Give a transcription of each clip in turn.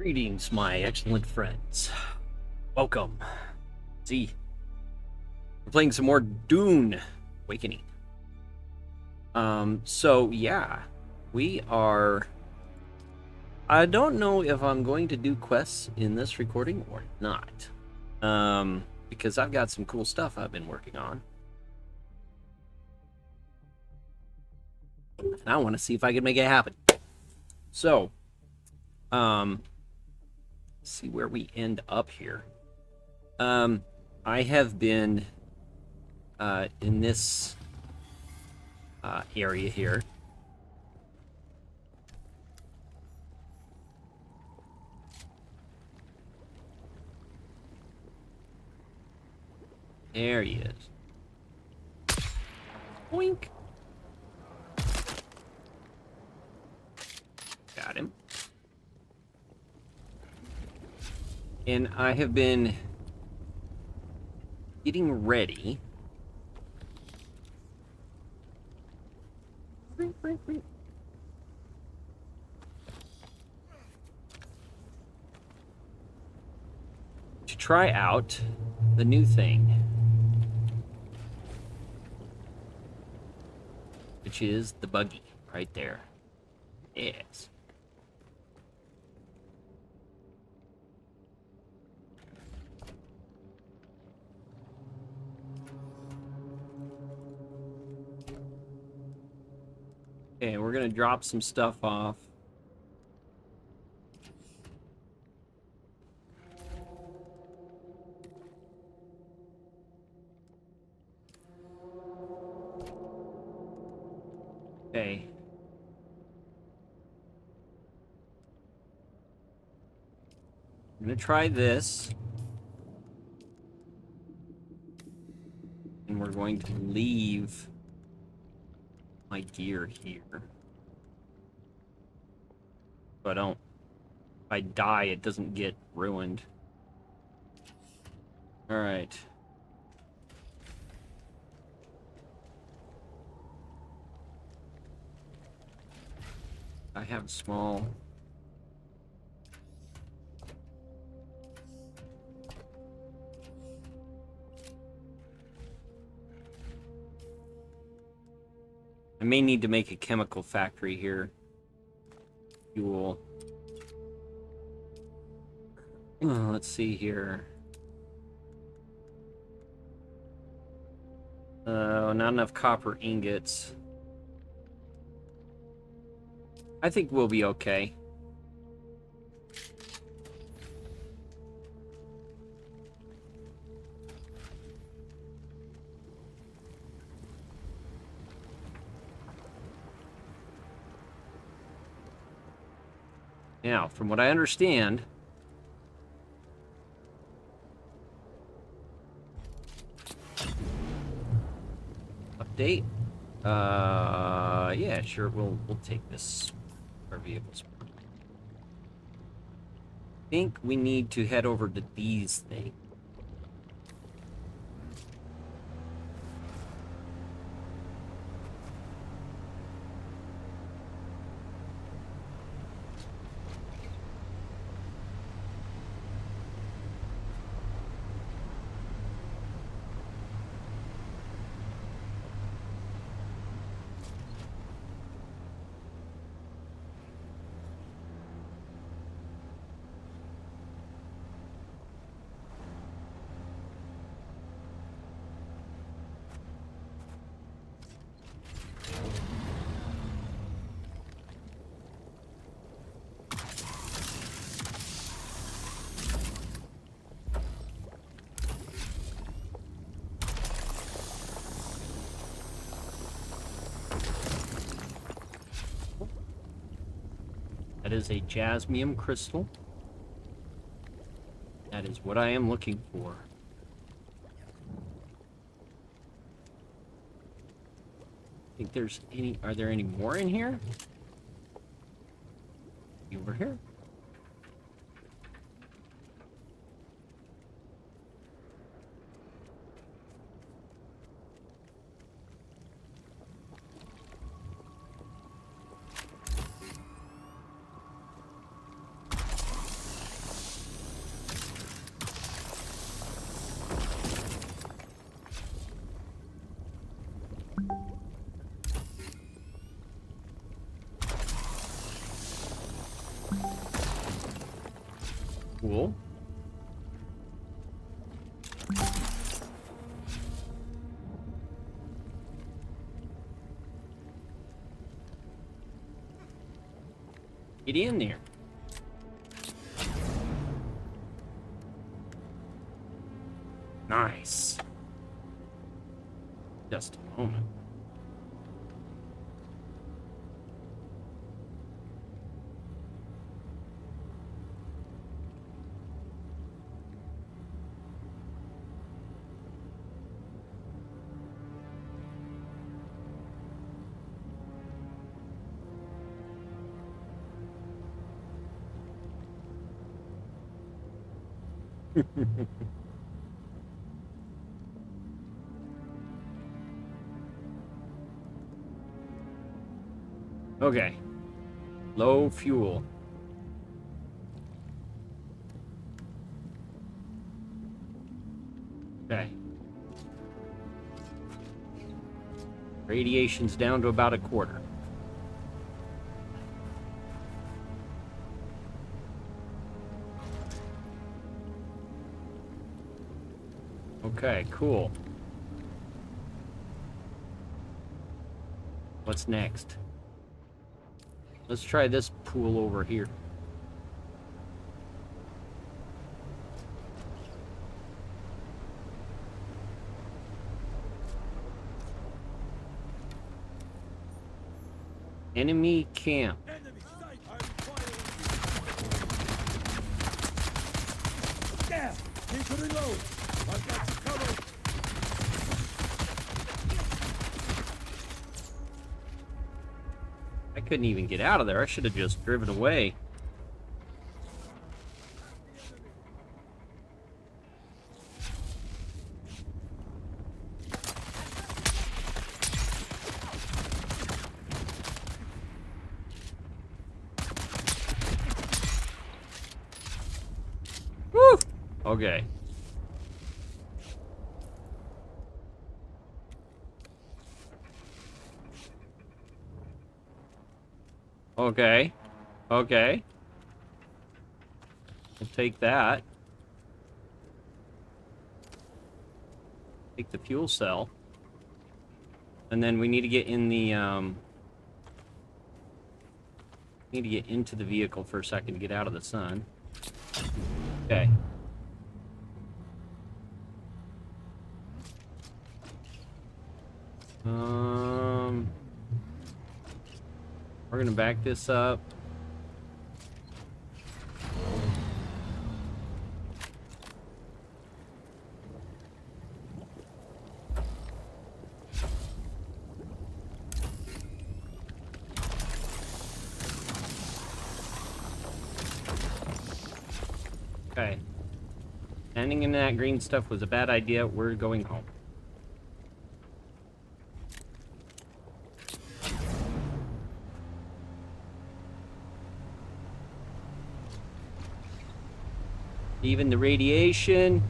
Greetings, my excellent friends. Welcome. See, we're playing some more Dune Awakening. So yeah, we are. I don't know if I'm going to do quests in this recording or not. Because I've got some cool stuff I've been working on. And I want to see if I can make it happen. So, see where we end up here. I have been in this area here. There he is. Boink. Got him. And I have been getting ready. To try out the new thing, which is the buggy right there. Yes. Okay, we're gonna drop some stuff off. Okay. I'm gonna try this. And we're going to leave my gear here. So if I die, it doesn't get ruined. Alright. I have small. I may need to make a chemical factory here. Fuel. Let's see here. Not enough copper ingots. I think we'll be okay. Now, from what I understand, update. Yeah, sure. We'll take this. Our vehicles. I think we need to head over to these things. That is a jasmium crystal. That is what I am looking for. Think there's any. Are there any more in here? Over here? Cool. Get in there. Nice. Just a moment. Okay. Low fuel. Okay. Radiation's down to about a quarter. Okay, cool. What's next? Let's try this pool over here. Enemy camp. There! Need to reload! I've got you covered! I couldn't even get out of there. I should have just driven away. Woo! Okay. Okay. Okay. We'll take that. Take the fuel cell. And then we need to get in the, need to get into the vehicle for a second to get out of the sun. Okay. We're gonna back this up. Okay. Standing in that green stuff was a bad idea. We're going home. Even the radiation.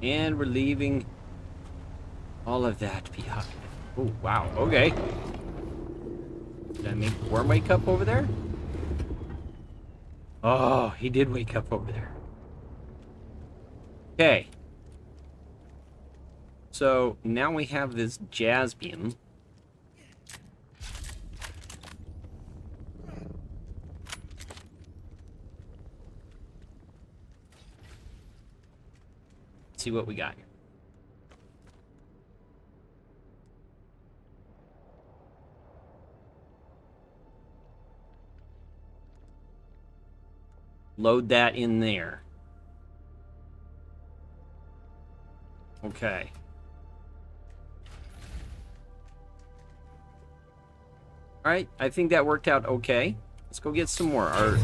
And we're leaving all of that behind. Oh, wow. Okay. Did I make Worm wake up over there? Oh, he did wake up over there. Okay. So now we have this jazz beam. Let's see what we got here. Load that in there. Okay. Alright, I think that worked out okay. Let's go get some more.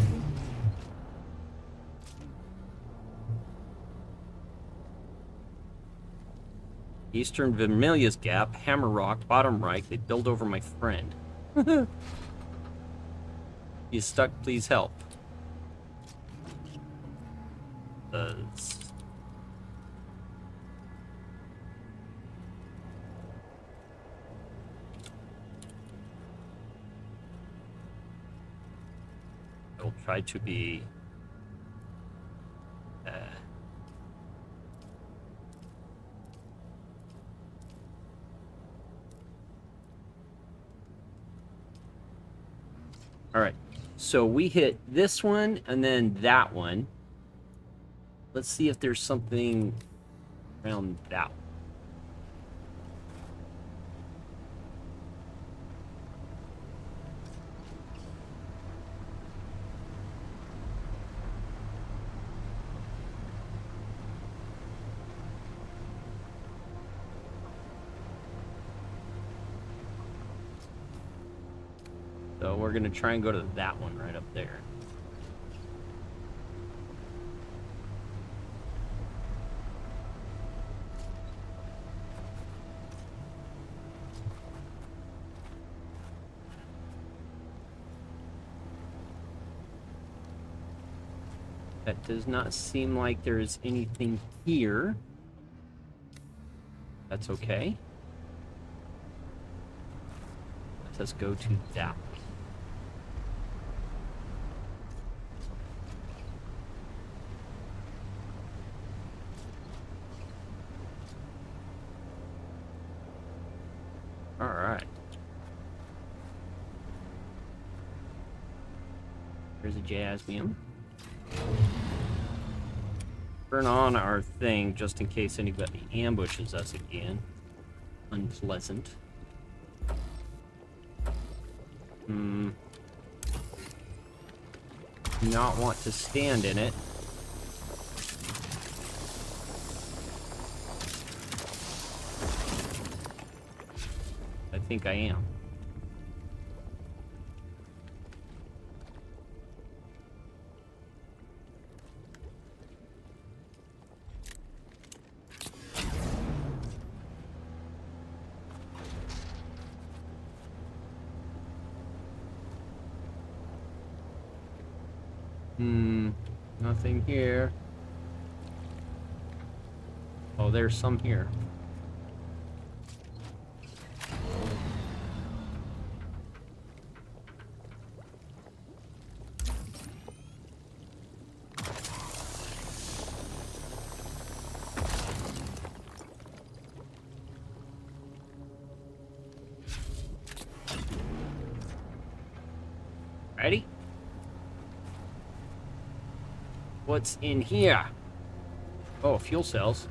Eastern Vermilius Gap, Hammer Rock, bottom right. They build over my friend. He's stuck, please help. I'll try to be... Alright, so we hit this one and then that one. Let's see if there's something around that one. So we're going to try and go to that one right up there. That does not seem like there's anything here. That's okay. Let's go to that one. All right. There's a jasmium. Turn on our thing just in case anybody ambushes us again. Unpleasant. Do not want to stand in it. I think I am. Nothing here. Oh, there's some here. Ready? What's in here? Oh, fuel cells.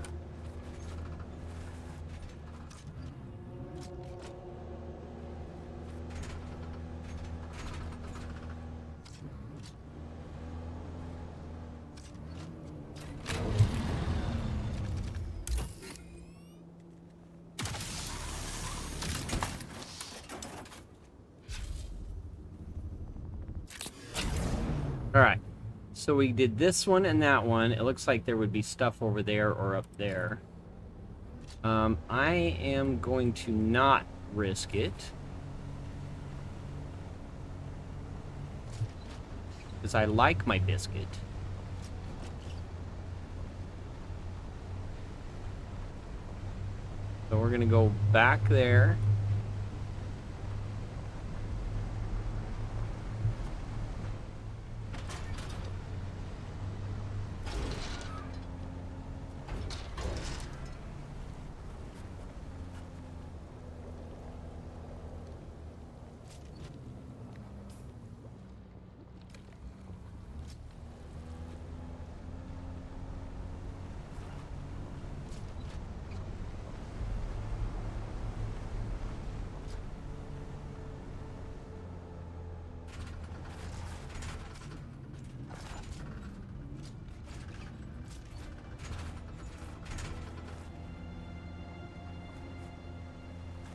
All right. So we did this one and that one. It looks like there would be stuff over there or up there. I am going to not risk it. Because I like my biscuit. So we're going to go back there.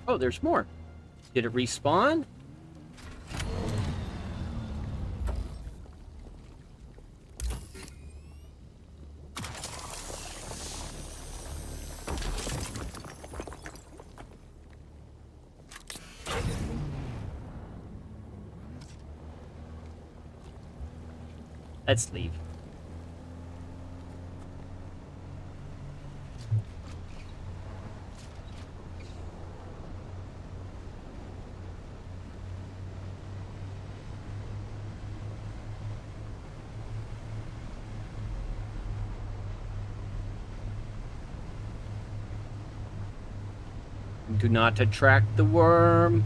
Oh, there's more. Did it respawn? Let's leave. Do not attract the worm.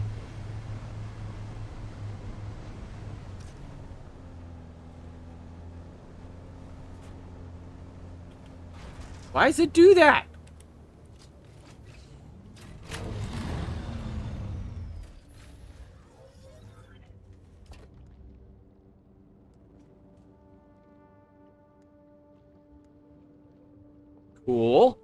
Why does it do that? Cool.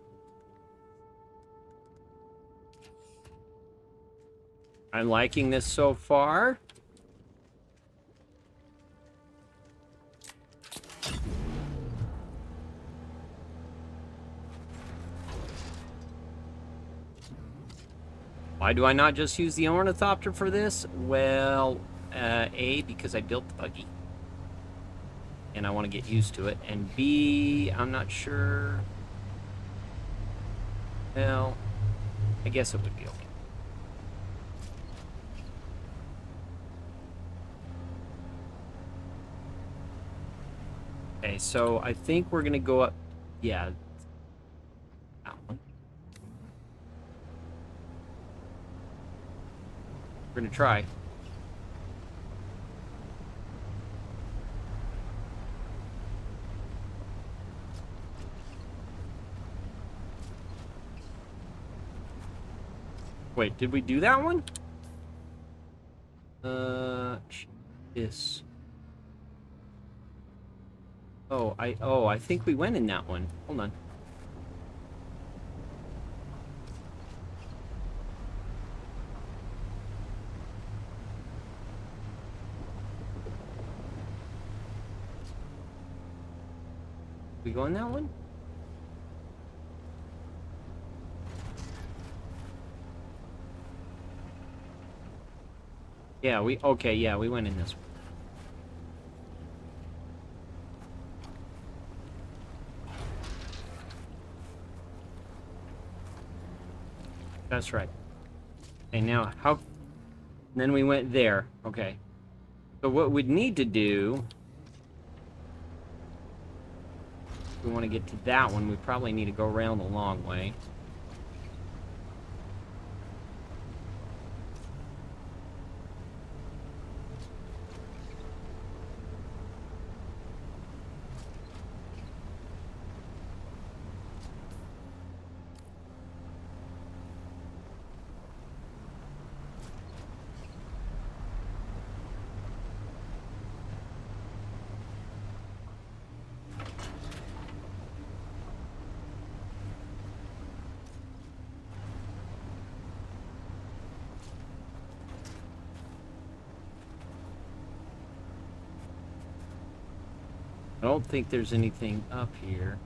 I'm liking this so far. Why do I not just use the ornithopter for this? Well, A, because I built the buggy. And I want to get used to it. And B, I'm not sure. Well, I guess it would be okay. Okay, so I think we're going to go up. Yeah. That one. We're going to try. Wait, did we do that one? This. Oh, I think we went in that one. Hold on. We go in that one? Yeah, okay, yeah, we went in this one. That's right. Okay, now, how... Then we went there. Okay. So what we'd need to do... If we want to get to that one, we probably need to go around the long way. I don't think there's anything up here.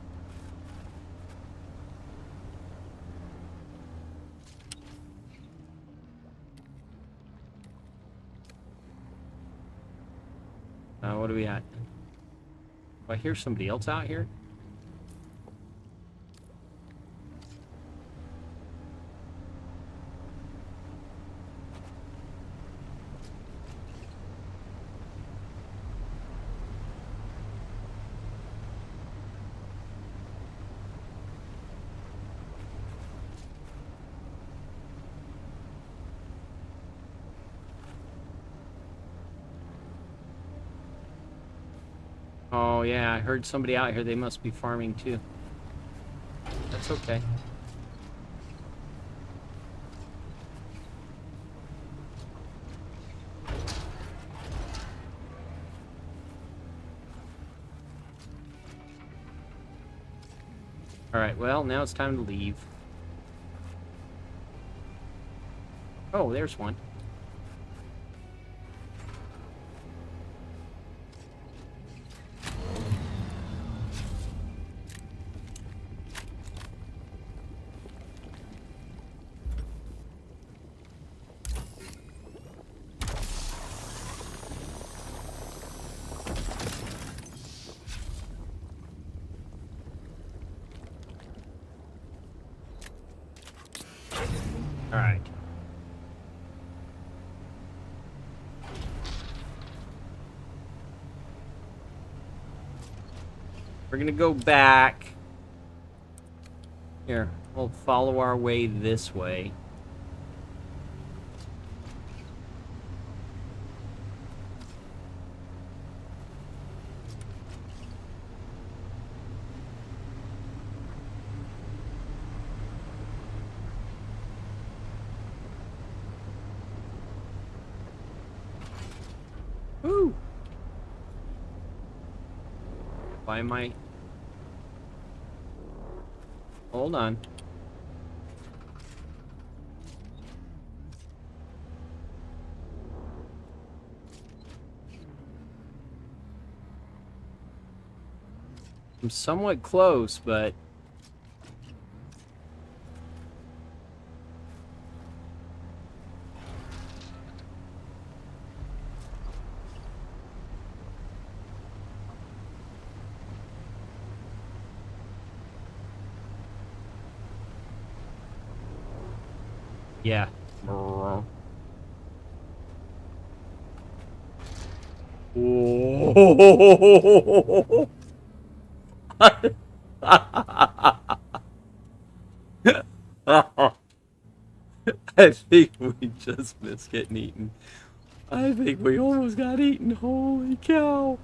What are we at? Do I hear somebody else out here? Oh, yeah, I heard somebody out here. They must be farming, too. That's okay. Alright, well, now it's time to leave. Oh, there's one. All right. We're gonna go back. Here, we'll follow our way this way. Woo! Why am I... Hold on. I'm somewhat close, but... Yeah. Whoa. I think we just missed getting eaten. I think we almost got eaten. Holy cow.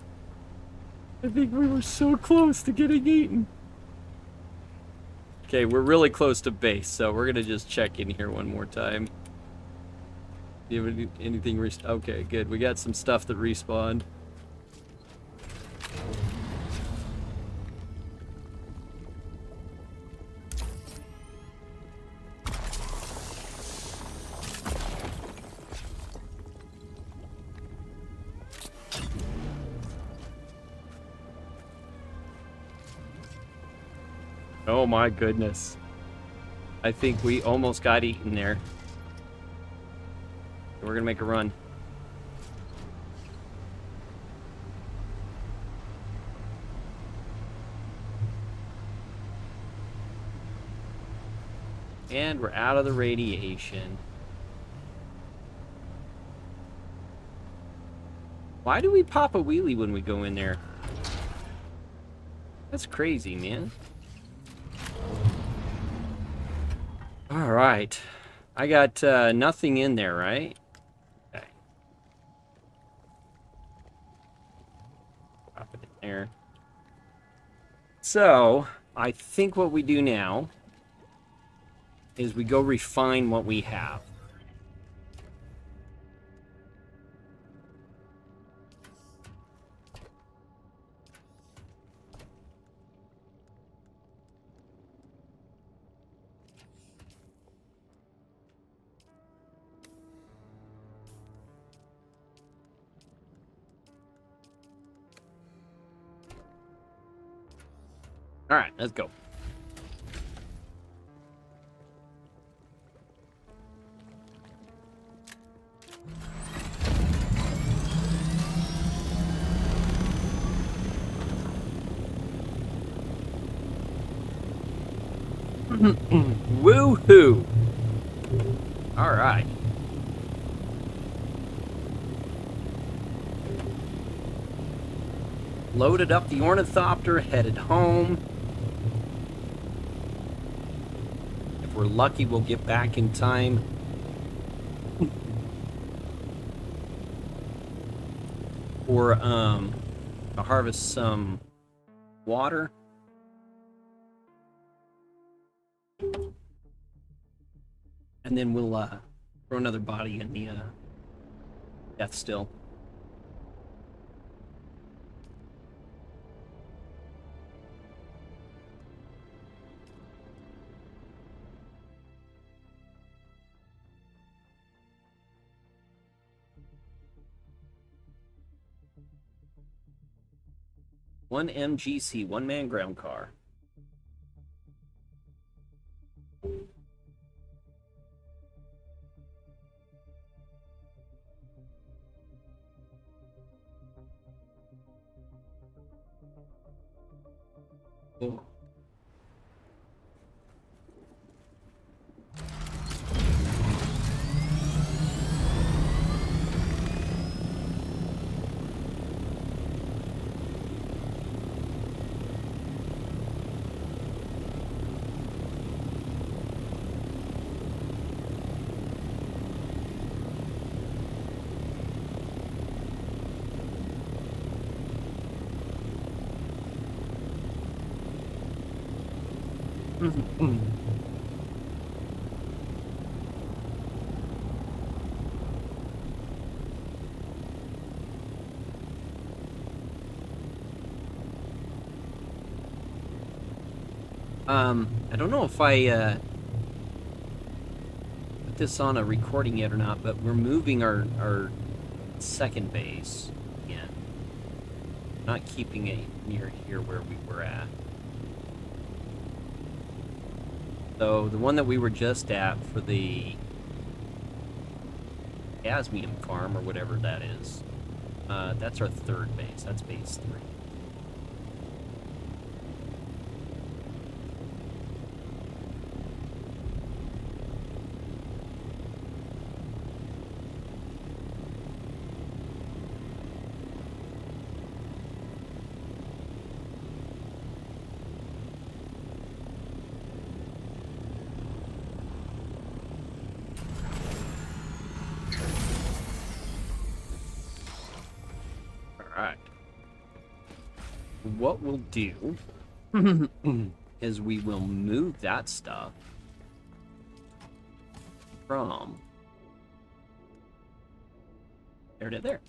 I think we were so close to getting eaten. Okay, we're really close to base, so we're gonna just check in here one more time. Do you have anything? Okay, good. We got some stuff that respawned. Oh my goodness. I think we almost got eaten there. We're gonna make a run. And we're out of the radiation. Why do we pop a wheelie when we go in there? That's crazy, man. Alright. I got nothing in there, right? Okay. Drop it in there. So, I think what we do now is we go refine what we have. All right, let's go. Woohoo! All right. Loaded up the ornithopter, headed home. If we're lucky, we'll get back in time. Or to harvest some water. And then we'll throw another body in the death still. One MGC, one man ground car. Oh. I don't know if I put this on a recording yet or not, but we're moving our second base again. Not keeping it near here where we were at. So the one that we were just at for the Gasmium farm or whatever that is, that's our third base. That's base 3. Alright. What we'll do is we will move that stuff from there to there.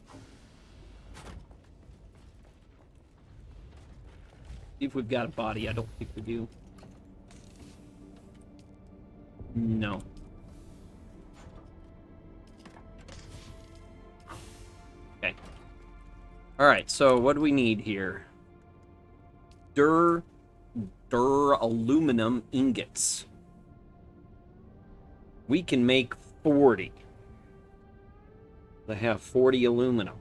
See if we've got a body. I don't think we do. No. Okay. Alright, so what do we need here? Aluminum ingots. We can make 40. I have 40 aluminum.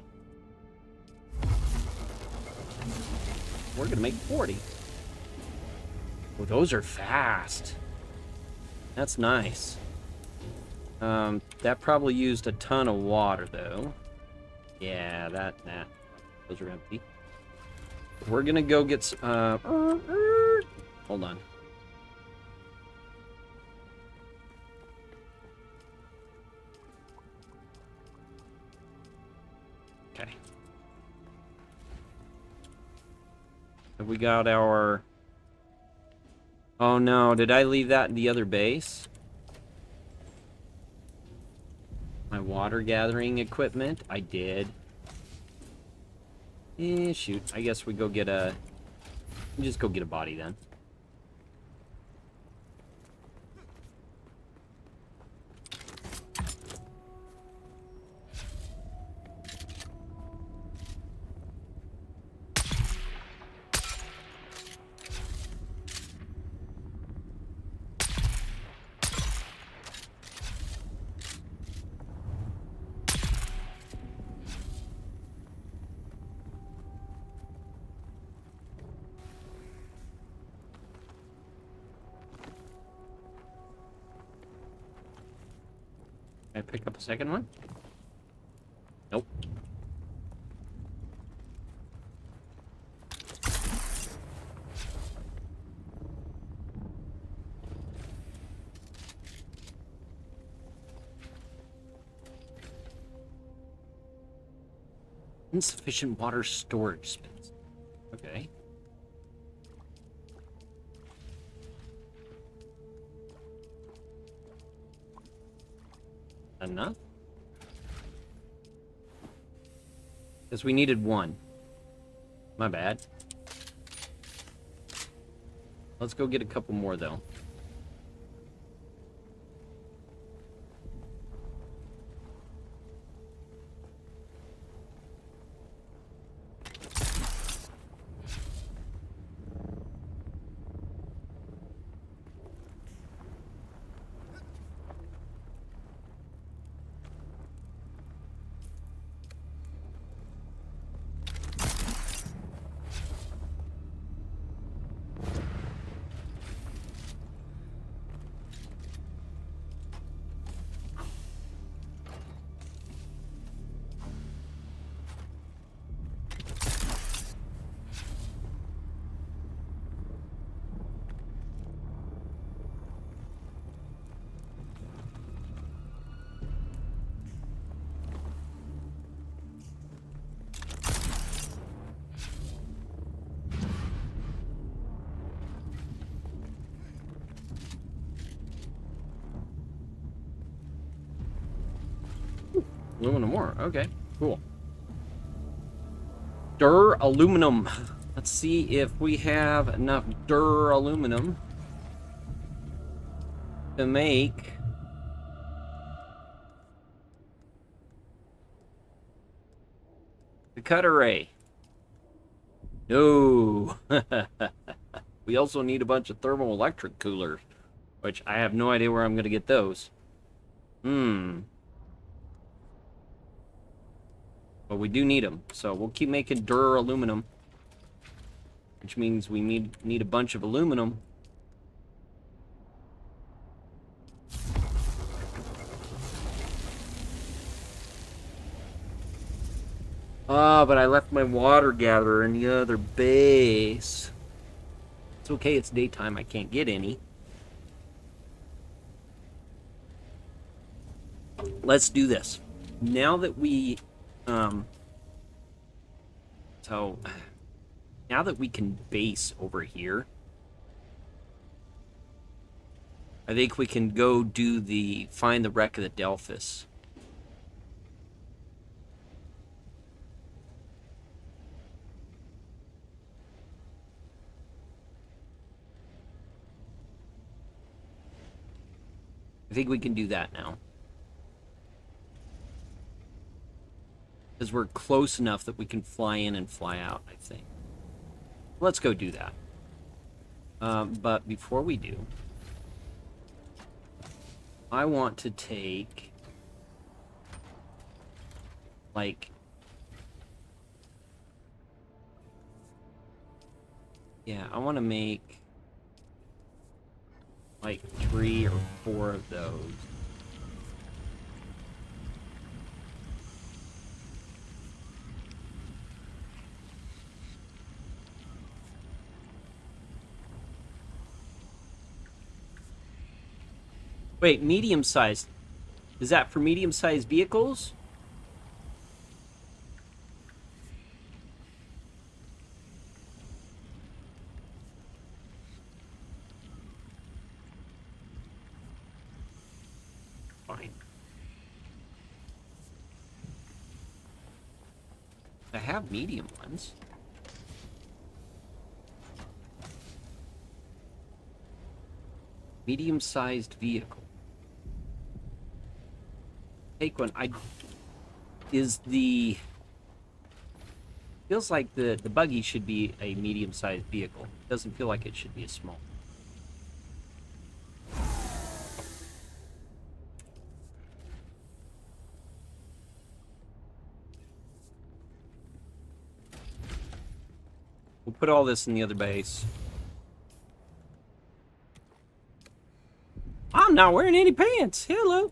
We're gonna make 40. Well, those are fast. That's nice. That probably used a ton of water, though. Yeah, those are empty. We're gonna go get some, hold on. Okay. Have we got our... Oh no, did I leave that in the other base? My water gathering equipment? I did. Shoot. I guess we go get a... Just go get a body then. Can I pick up a second one? Nope. Insufficient water storage space. Okay. Enough? Because we needed one. My bad. Let's go get a couple more, though. Aluminum ore. Okay, cool. Aluminum. Let's see if we have enough aluminum to make the cutter ray. No. We also need a bunch of thermoelectric coolers, which I have no idea where I'm going to get those. But we do need them, so we'll keep making aluminum, which means we need a bunch of aluminum. But I left my water gatherer in the other base. It's okay, it's daytime, I can't get any. Let's do this. Now that we, now that we can base over here, I think we can go do find the wreck of the Delphus. I think we can do that now. Because we're close enough that we can fly in and fly out, I think. Let's go do that. But before we do, I want to take, like, yeah, I want to make like 3 or 4 of those. Wait, medium-sized. Is that for medium-sized vehicles? Fine. I have medium ones. Medium-sized vehicle. Take one. Feels like the buggy should be a medium-sized vehicle. Doesn't feel like it should be a small. We'll put all this in the other base. I'm not wearing any pants. Hello.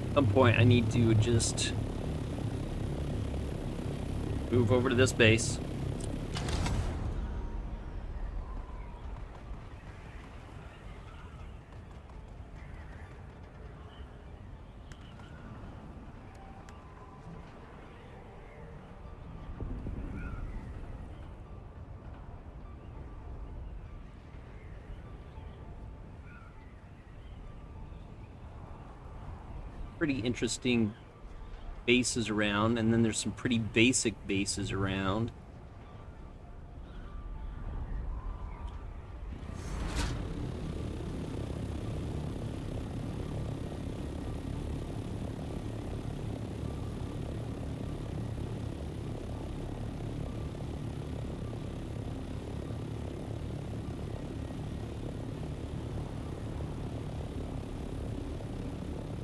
At some point I need to just move over to this base. Pretty interesting bases around, and then there's some pretty basic bases around.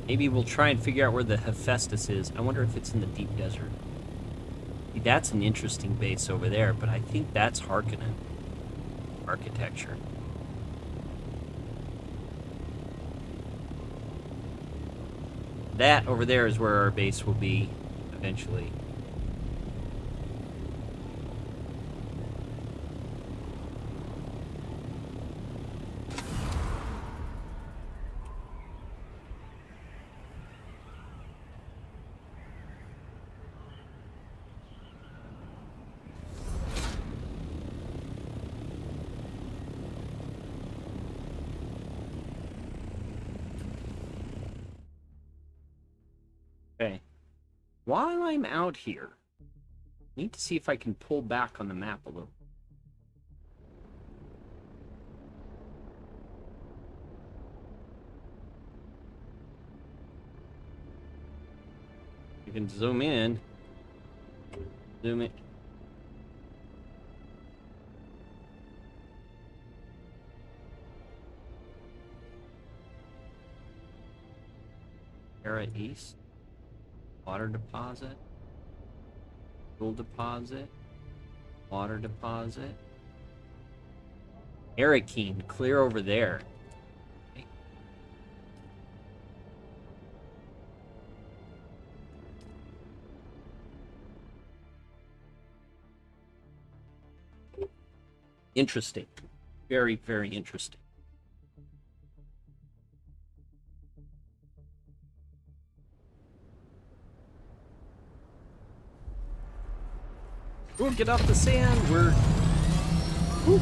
Maybe we'll try and figure out where the Hephaestus is. I wonder if it's in the deep desert. See, that's an interesting base over there, but I think that's Harkonnen architecture. That over there is where our base will be. eventually. Okay. While I'm out here, I need to see if I can pull back on the map a little. You can zoom in. Zoom in. Era East. Water deposit. Fuel deposit. Water deposit. Awaken, clear over there. Okay. Interesting. Very, very interesting. We'll get off the sand. We're... Woo.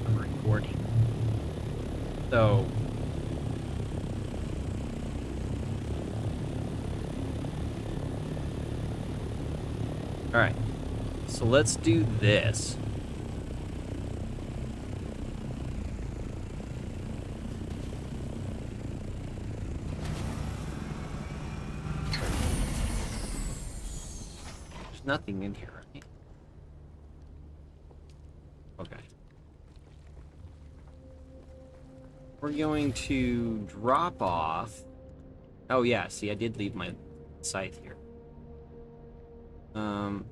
I'm recording. So... Alright. So let's do this. Nothing in here, right? Okay. We're going to drop off. Oh yeah, see, I did leave my scythe here. We're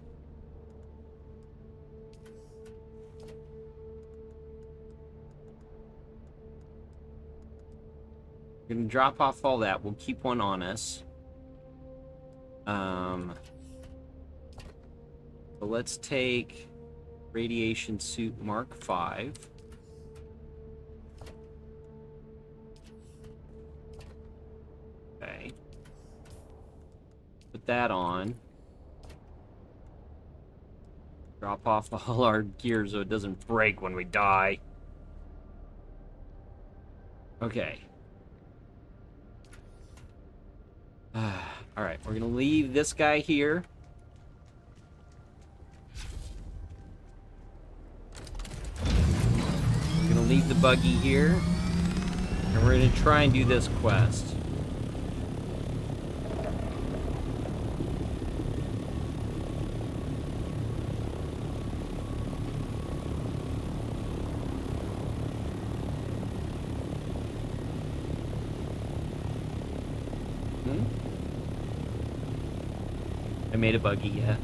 gonna drop off all that. We'll keep one on us. So let's take radiation suit Mark 5. Okay. Put that on. Drop off all our gear so it doesn't break when we die. Okay. Alright, we're gonna leave this guy here. We're gonna leave the buggy here. And we're gonna try and do this quest. I made a buggy yet.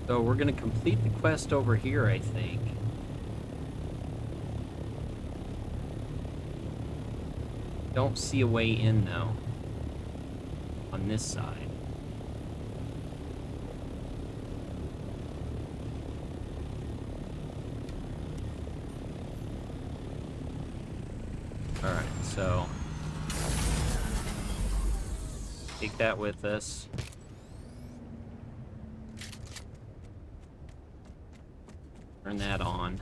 So we're gonna complete the quest over here, I think. Don't see a way in though. On this side. Alright, so take that with us. Turn that on.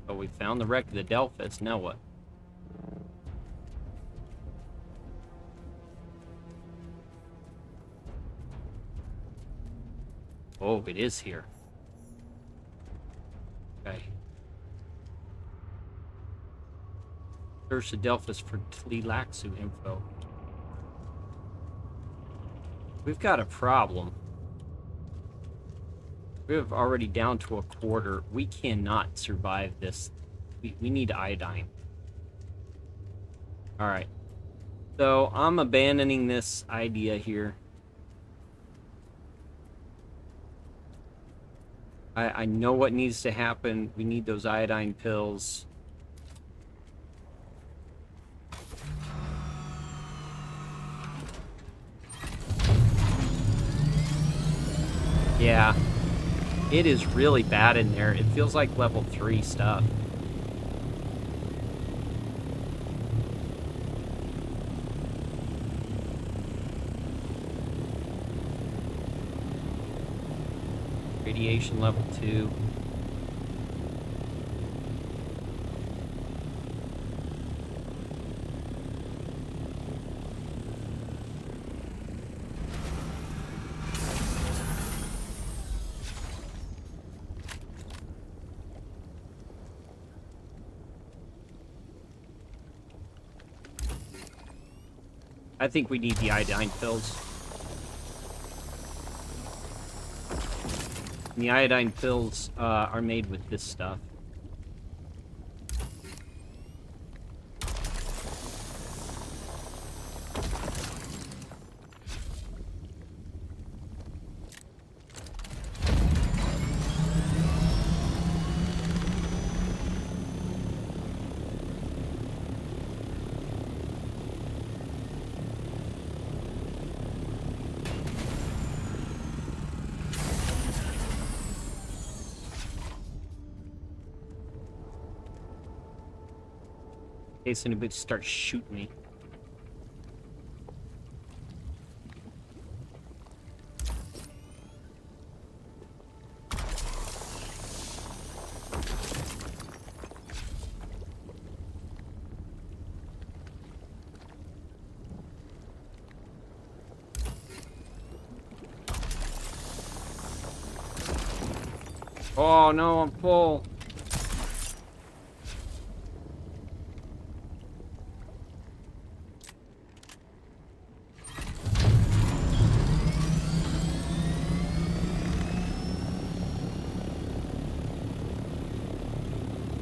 Oh, we found the wreck of the Delphis. Now what? Oh, it is here. Okay. Search Adelphus for Tlilaxu info. We've got a problem. We're already down to a quarter. We cannot survive this. We need iodine. Alright. So I'm abandoning this idea here. I know what needs to happen. We need those iodine pills. Yeah. It is really bad in there. It feels like level 3 stuff. Radiation level 2. I think we need the iodine pills. And the iodine pills are made with this stuff. In case anybody starts shooting me. Oh no, I'm full.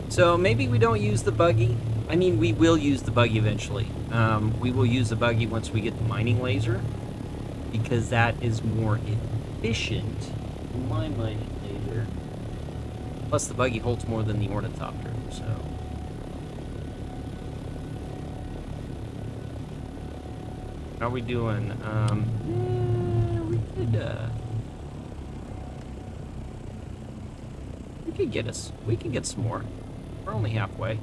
So maybe we don't use the buggy. I mean, we will use the buggy eventually. We will use the buggy once we get the mining laser, because that is more efficient than my mining laser. Plus, the buggy holds more than the ornithopter, so. How are we doing? We could get us. We can get some more. We're only halfway.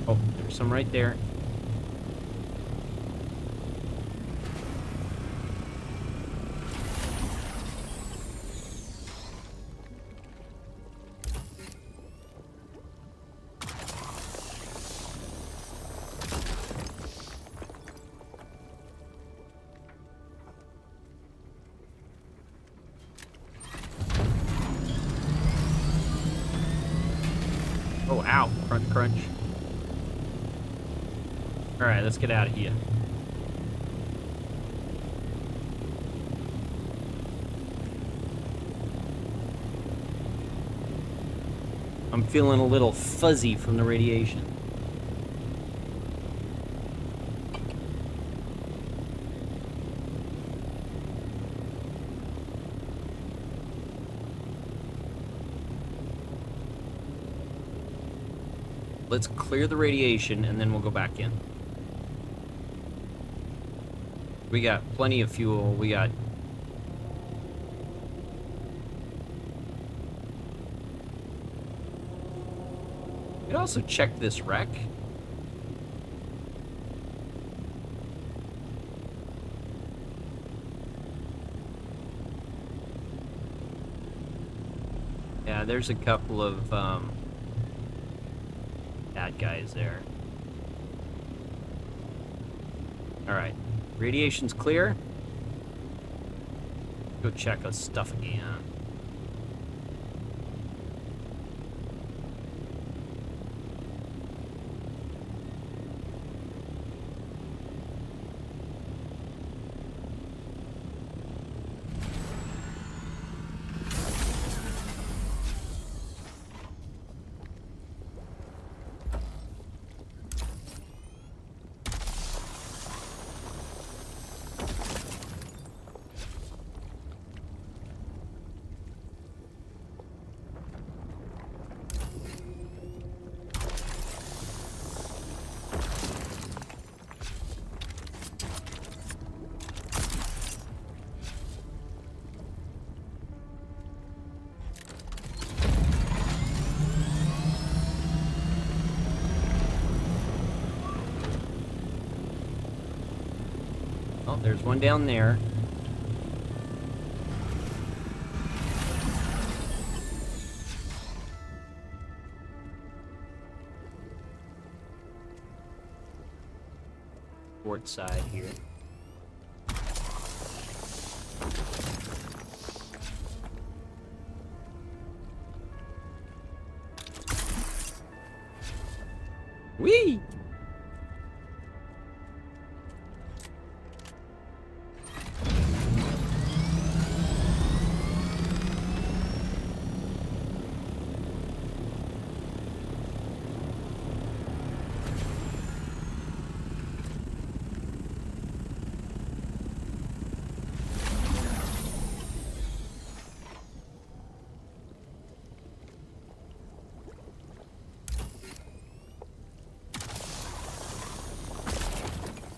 Oh, there's some right there. Oh, ow. Crunch, crunch. Alright, let's get out of here. I'm feeling a little fuzzy from the radiation. Let's clear the radiation and then we'll go back in. We got plenty of fuel. We got... We could also check this wreck. Yeah, there's a couple of bad guys there. Alright. Radiation's clear. Go check us stuff again. Oh, there's one down there. Port side here. Whee!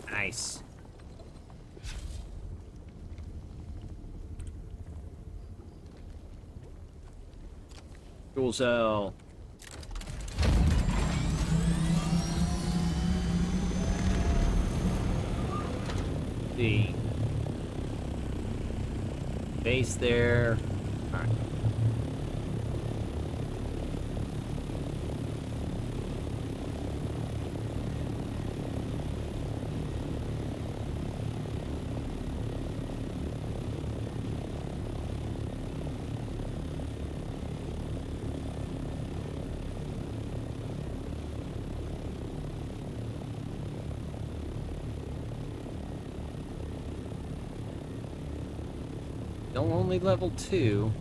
Nice. Fuel cell. See. Base there. All right. Still only level 2.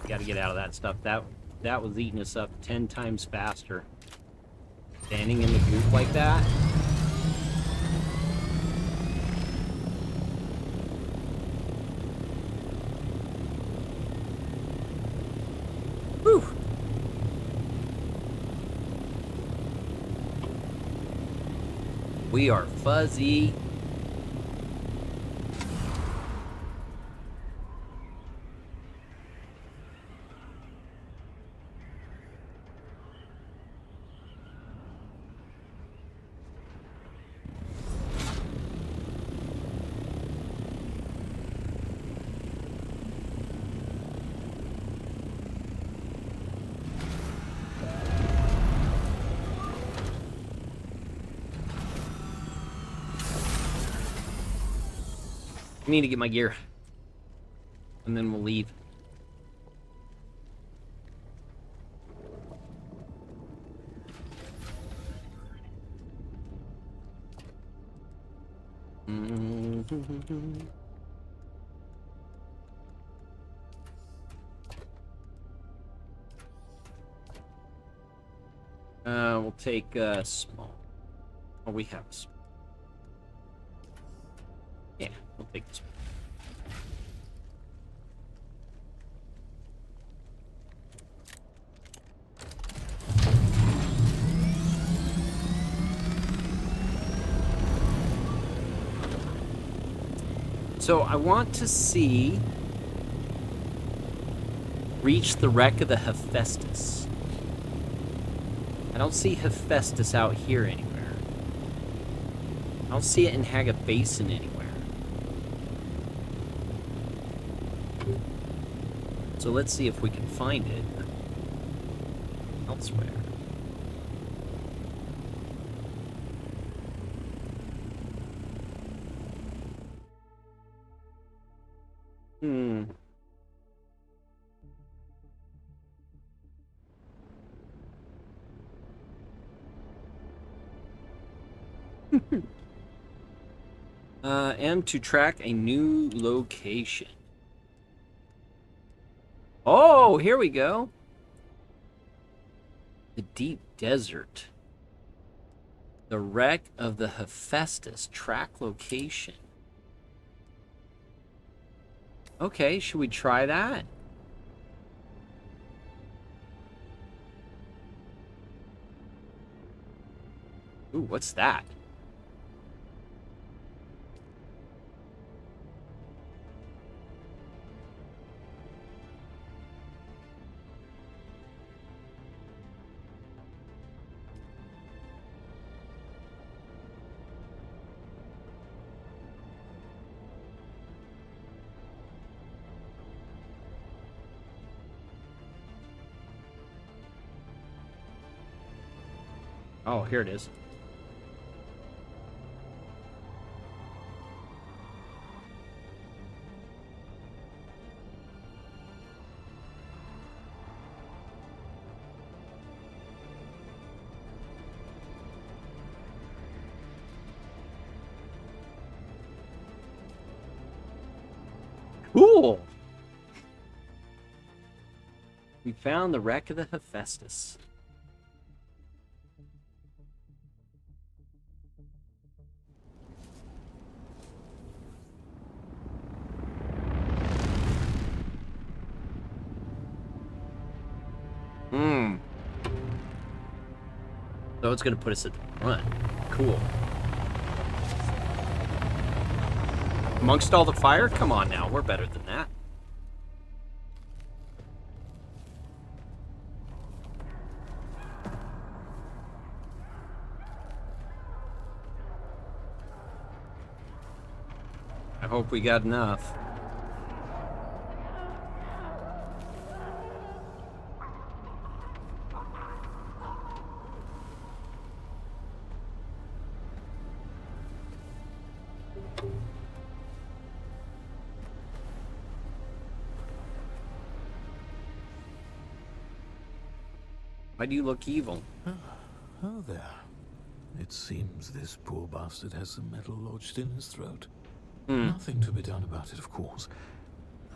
Gotta get out of that stuff. That was eating us up 10 times faster. Standing in the goop like that. Whew. We are fuzzy. I need to get my gear. And then we'll leave. We'll take small. Oh, we have a small. Yeah, we'll take this one. So I want to see... Reach the wreck of the Hephaestus. I don't see Hephaestus out here anywhere. I don't see it in Haga Basin anywhere. So let's see if we can find it elsewhere. M to track a new location. Oh, here we go. The deep desert. The wreck of the Hephaestus. Track location. Okay, should we try that? Ooh, what's that? Oh, here it is. Cool! We found the wreck of the Hephaestus. So it's going to put us at the front. Cool. Amongst all the fire? Come on now, we're better than that. I hope we got enough. Why do you look evil? Oh, there. It seems this poor bastard has some metal lodged in his throat. Nothing to be done about it, of course.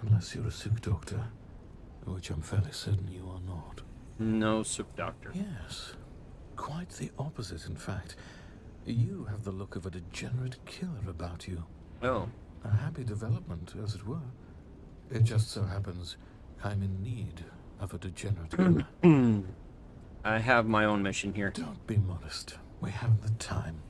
Unless you're a sick doctor, which I'm fairly certain you are not. No, sick doctor. Yes. Quite the opposite, in fact. You have the look of a degenerate killer about you. Oh. A happy development, as it were. It just so happens I'm in need of a degenerate killer. I have my own mission here. Don't be modest. We haven't the time.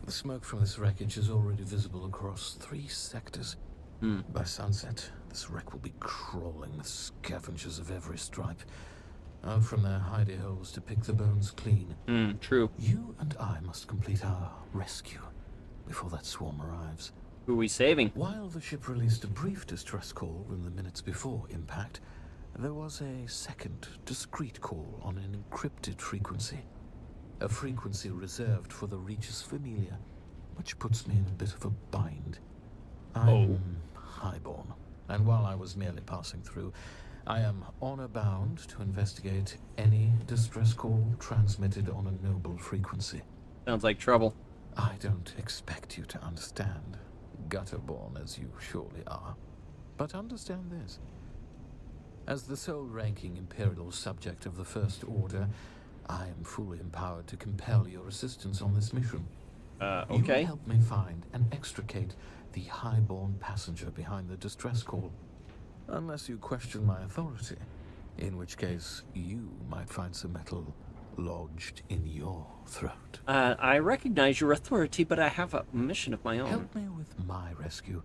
The smoke from this wreckage is already visible across 3 sectors. By sunset, this wreck will be crawling with scavengers of every stripe, out from their hidey holes to pick the bones clean. True. You and I must complete our rescue before that swarm arrives. Who are we saving? While the ship released a brief distress call in the minutes before impact, there was a second, discreet call on an encrypted frequency. A frequency reserved for the Regis Familia, which puts me in a bit of a bind. I'm highborn, and while I was merely passing through, I am honor bound to investigate any distress call transmitted on a noble frequency. Sounds like trouble. I don't expect you to understand, gutterborn as you surely are. But understand this. As the sole-ranking Imperial subject of the First Order, I am fully empowered to compel your assistance on this mission. Okay. You will help me find and extricate the highborn passenger behind the distress call. Unless you question my authority, in which case you might find some metal lodged in your throat. I recognize your authority, but I have a mission of my own. Help me with my rescue,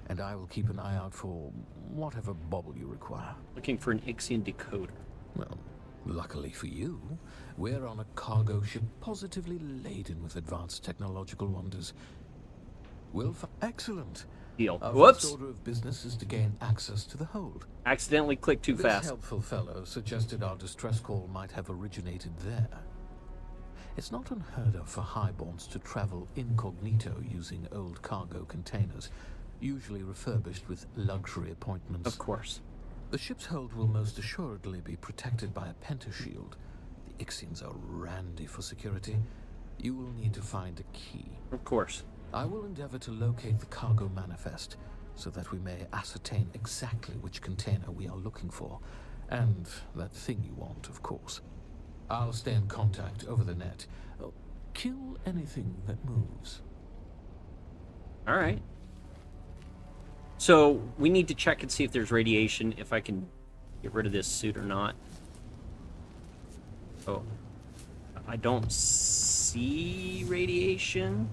and I will keep an eye out for whatever bauble you require. Looking for an Ixian decoder. Well, luckily for you, we're on a cargo ship positively laden with advanced technological wonders. Excellent. Deal. Our Whoops! first order of business is to gain access to the hold. Accidentally clicked too This fast. helpful fellow suggested our distress call might have originated there. It's not unheard of for highborns to travel incognito using old cargo containers, usually refurbished with luxury appointments. Of course. The ship's hold will most assuredly be protected by a pentashield. The Ixians are randy for security. You will need to find a key. Of course. I will endeavor to locate the cargo manifest so that we may ascertain exactly which container we are looking for. And that thing you want, of course. I'll stay in contact over the net. Kill anything that moves. All right. So we need to check and see if there's radiation, if I can get rid of this suit or not. Oh, I don't see radiation.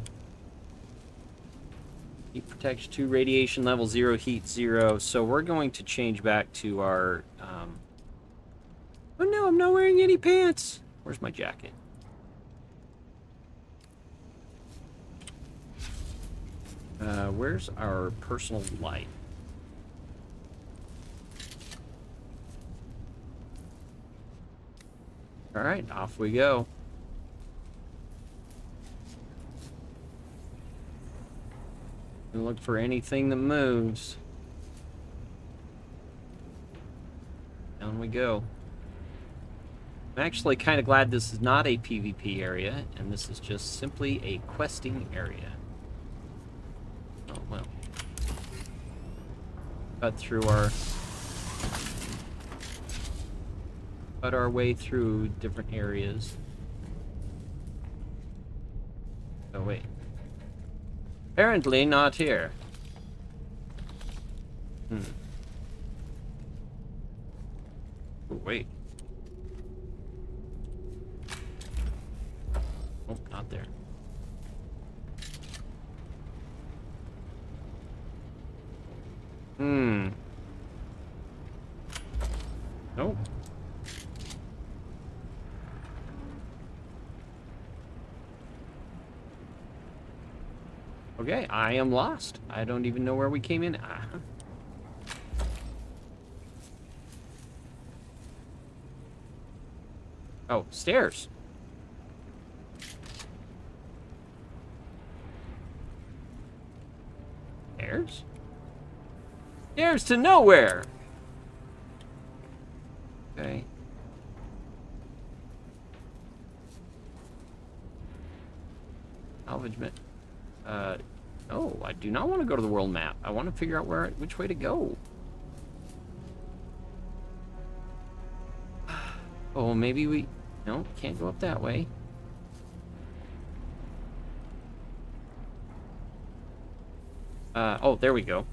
Heat protection 2, radiation level 0, heat 0. So we're going to change back to our... Oh no, I'm not wearing any pants. Where's my jacket? Where's our personal light? All right, off we go. And look for anything that moves. Down we go. I'm actually kind of glad this is not a PvP area, and this is just simply a questing area. Oh, well. Cut our way through different areas. Oh, wait. Apparently not here. Oh, wait. Oh, not there. Nope. Okay, I am lost. I don't even know where we came in. Oh, stairs. Stairs? Stairs to nowhere! Okay. Salvagement. No, I do not want to go to the world map. I want to figure out which way to go. Oh, maybe we... No, can't go up that way. Oh, there we go.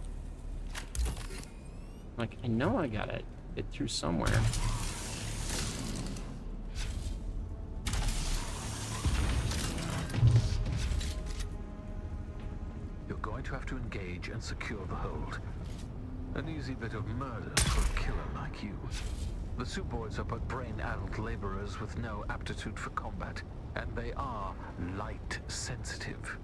Like, I know I gotta get through somewhere. You're going to have to engage and secure the hold. An easy bit of murder for a killer like you. The Suboids are but brain-addled laborers with no aptitude for combat, and they are light sensitive.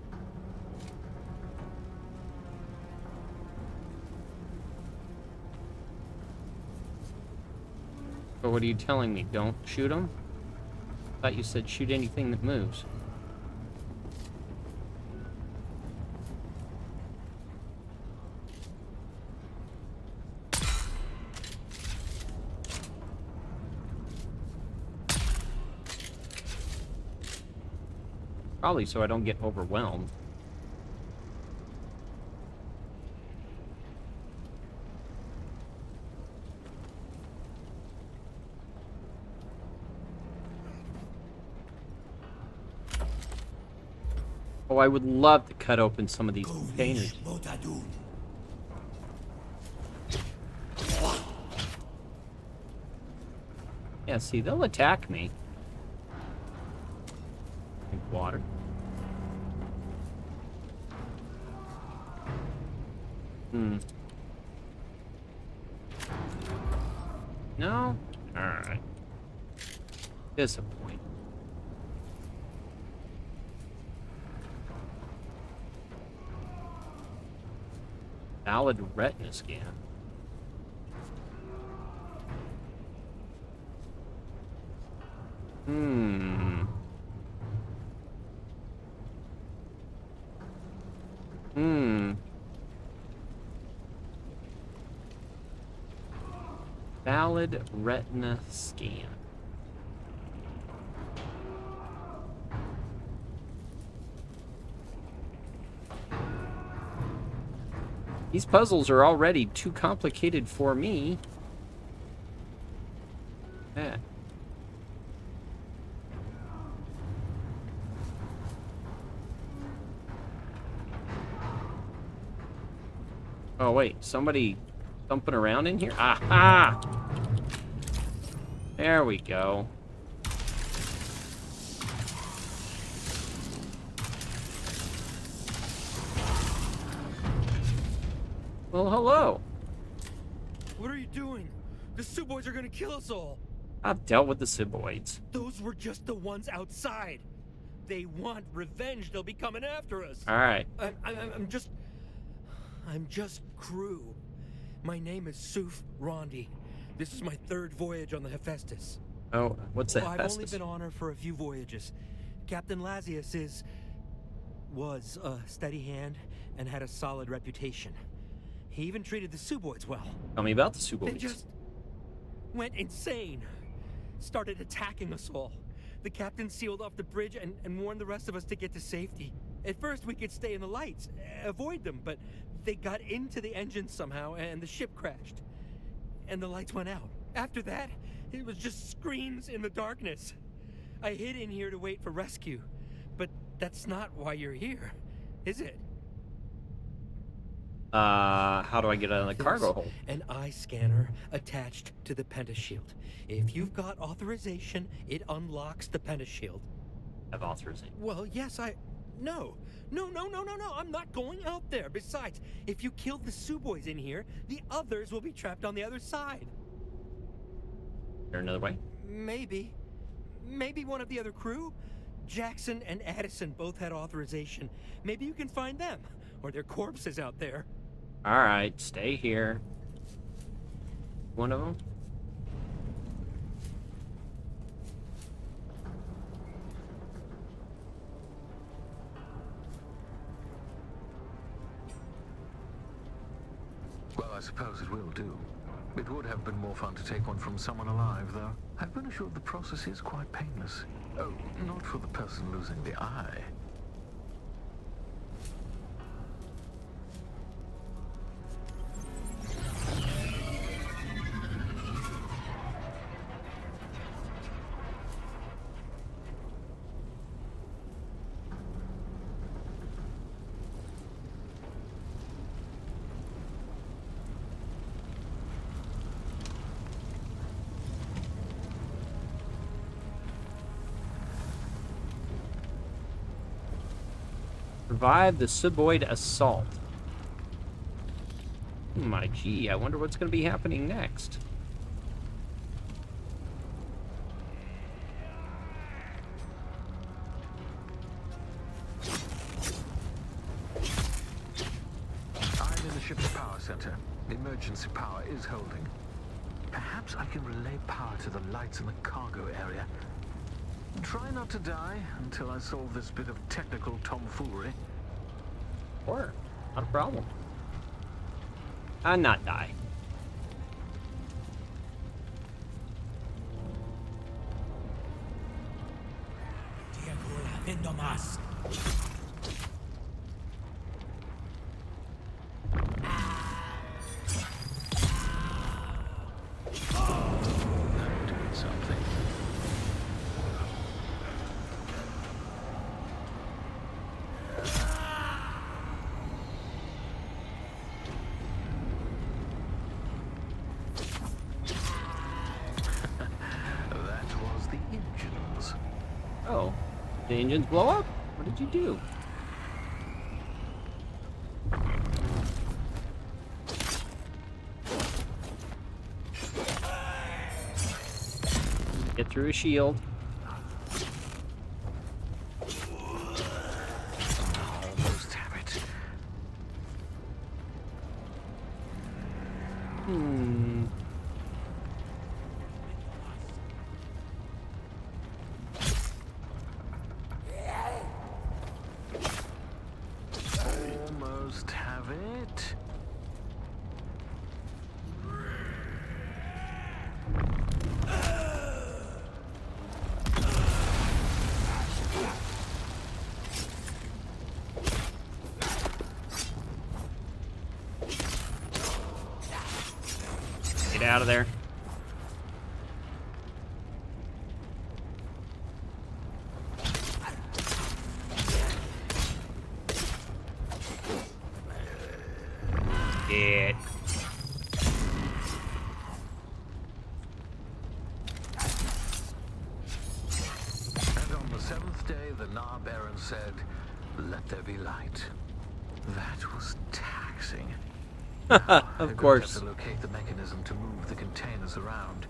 But what are you telling me? Don't shoot them? I thought you said shoot anything that moves. Probably so I don't get overwhelmed. Oh, I would love to cut open some of these containers. Yeah, see, they'll attack me. Drink water. Hmm. No? Alright. Disappointing. Valid retina scan. Hmm. Hmm. Valid retina scan. These puzzles are already too complicated for me. Yeah. Oh, wait. Somebody thumping around in here? Aha! There we go. Well, hello. What are you doing? The Suboids are gonna kill us all. I've dealt with the Syboids. Those were just the ones outside. They want revenge. They'll be coming after us. All right. I'm just crew. My name is Suf Rondi. This is my 3rd voyage on the Hephaestus. Oh, what's that? I've only been on her for a few voyages. Captain Lazius was a steady hand and had a solid reputation. He even treated the Suboids well. Tell me about the They Suboids. just went insane. Started attacking us all. The captain sealed off the bridge and warned the rest of us to get to safety. At first we could stay in the lights, avoid them, but they got into the engines somehow and the ship crashed. And the lights went out. After that, it was just screams in the darkness. I hid in here to wait for rescue, but that's not why you're here, is it? How do I get out of the cargo hold? An eye scanner attached to the pentashield. If you've got authorization, it unlocks the pentashield. Have authorization. Well, yes, No, I'm not going out there. Besides, if you kill the Suboids in here, the others will be trapped on the other side. Is there another way? Maybe one of the other crew? Jackson and Addison both had authorization. Maybe you can find them, or their corpses out there. All right, stay here. One of them? Well, I suppose it will do. It would have been more fun to take one from someone alive, though. I've been assured the process is quite painless. Oh, not for the person losing the eye. Survive the Suboid assault. My gee, I wonder what's going to be happening next. I'm in the ship's power center. The emergency power is holding. Perhaps I can relay power to the lights in the cargo area. Try not to die until I solve this bit of technical tomfoolery. Or, not a problem. Not die. Doing something. That was the engines. Oh, the engines blow up? What did you do? Get through a shield. Almost have it. Hmm. Almost have it. Get out of there. Get. And on the seventh day, the Baron said, "Let there be light." That was taxing. Of course. Have to locate the mechanism to move the containers around.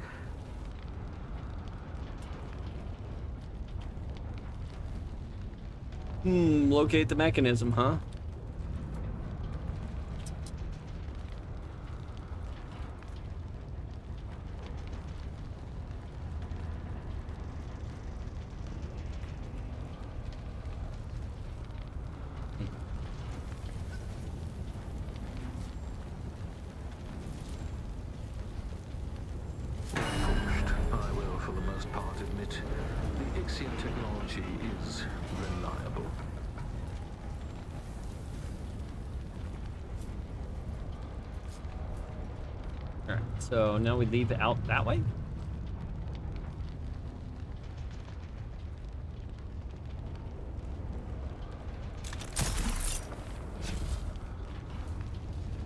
Locate the mechanism, huh? I will, for the most part, admit the Ixian technology is reliable. Alright, so now we leave it out that way?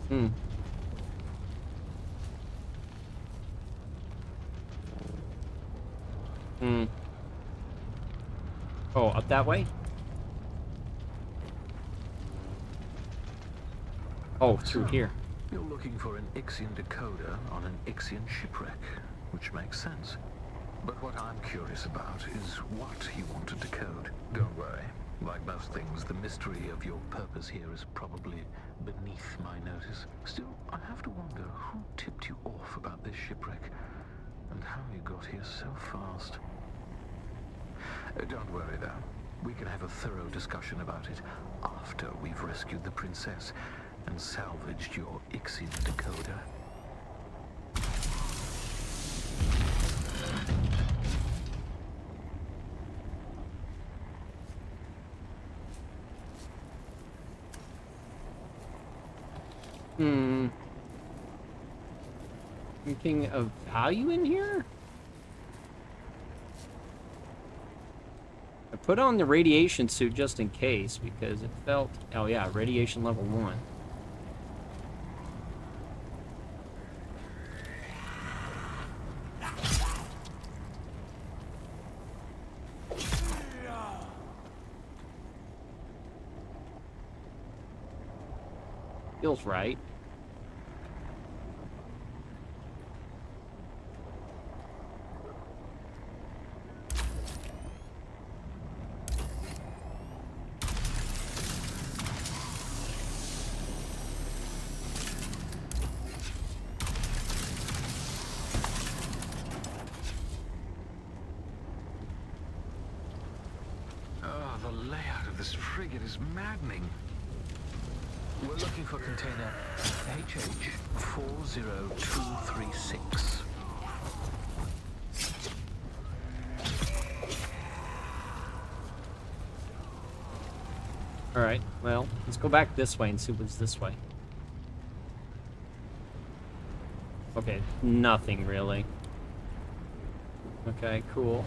Hmm. Oh, up that way? Oh, through here. You're looking for an Ixian decoder on an Ixian shipwreck, which makes sense. But what I'm curious about is what you want to decode. Don't worry. Like most things, the mystery of your purpose here is probably beneath my notice. Still, I have to wonder who tipped you off about this shipwreck, and how you got here so fast. Don't worry, though. We can have a thorough discussion about it after we've rescued the princess and salvaged your Ixian decoder. Anything of value in here? I put on the radiation suit just in case because it felt... Oh yeah, radiation level 1. Feels right. Oh, the layout of this frigate is maddening. We're looking for container HH40236. Alright, well, let's go back this way and see what's this way. Okay, nothing really. Okay, cool.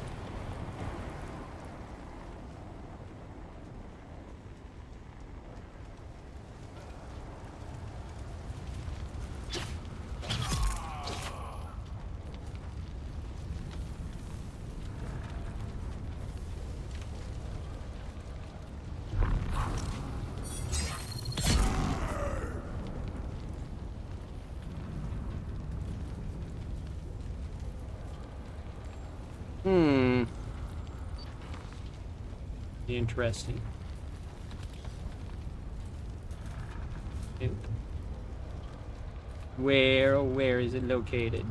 interesting. Where is it located?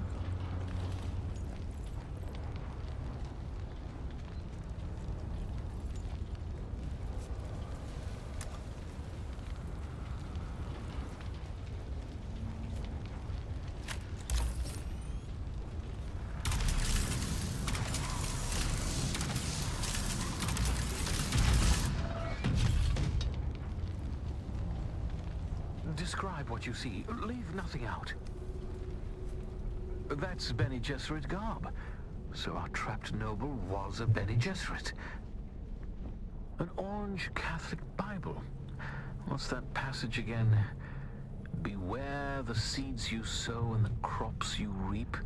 Describe what you see. Leave nothing out. That's Bene Gesserit garb. So our trapped noble was a Bene Gesserit. An orange Catholic Bible. What's that passage again? Beware the seeds you sow and the crops you reap.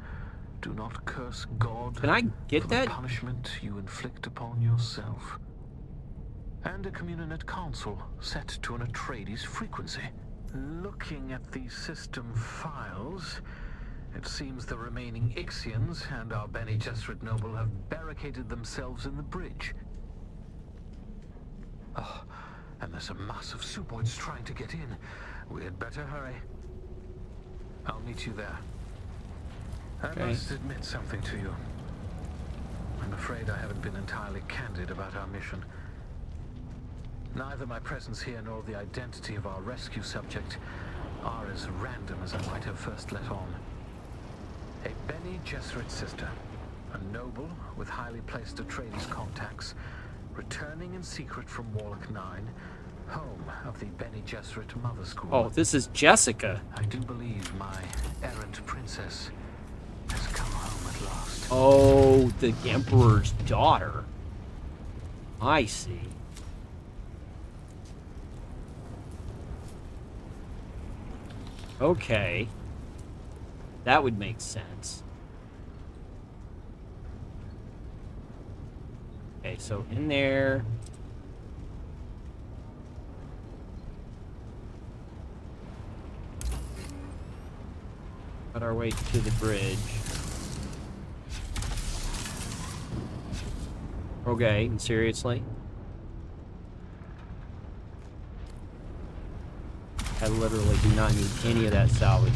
Do not curse God Can I get for that? the punishment you inflict upon yourself. And a communion console set to an Atreides frequency. Looking at the system files, it seems the remaining Ixians and our Bene Gesserit noble have barricaded themselves in the bridge. Oh, and there's a mass of Suboids trying to get in. We had better hurry. I'll meet you there. Okay. I must admit something to you. I'm afraid I haven't been entirely candid about our mission. Neither my presence here nor the identity of our rescue subject are as random as I might have first let on. A Bene Gesserit sister, a noble with highly placed Atreides contacts, returning in secret from Warlock 9, home of the Bene Gesserit Mother School. Oh, this is Jessica. I do believe my errant princess has come home at last. Oh, the Emperor's daughter. I see. Okay. That would make sense. Okay, so in there. Got our way to the bridge. Okay, seriously? I literally do not need any of that salvaged.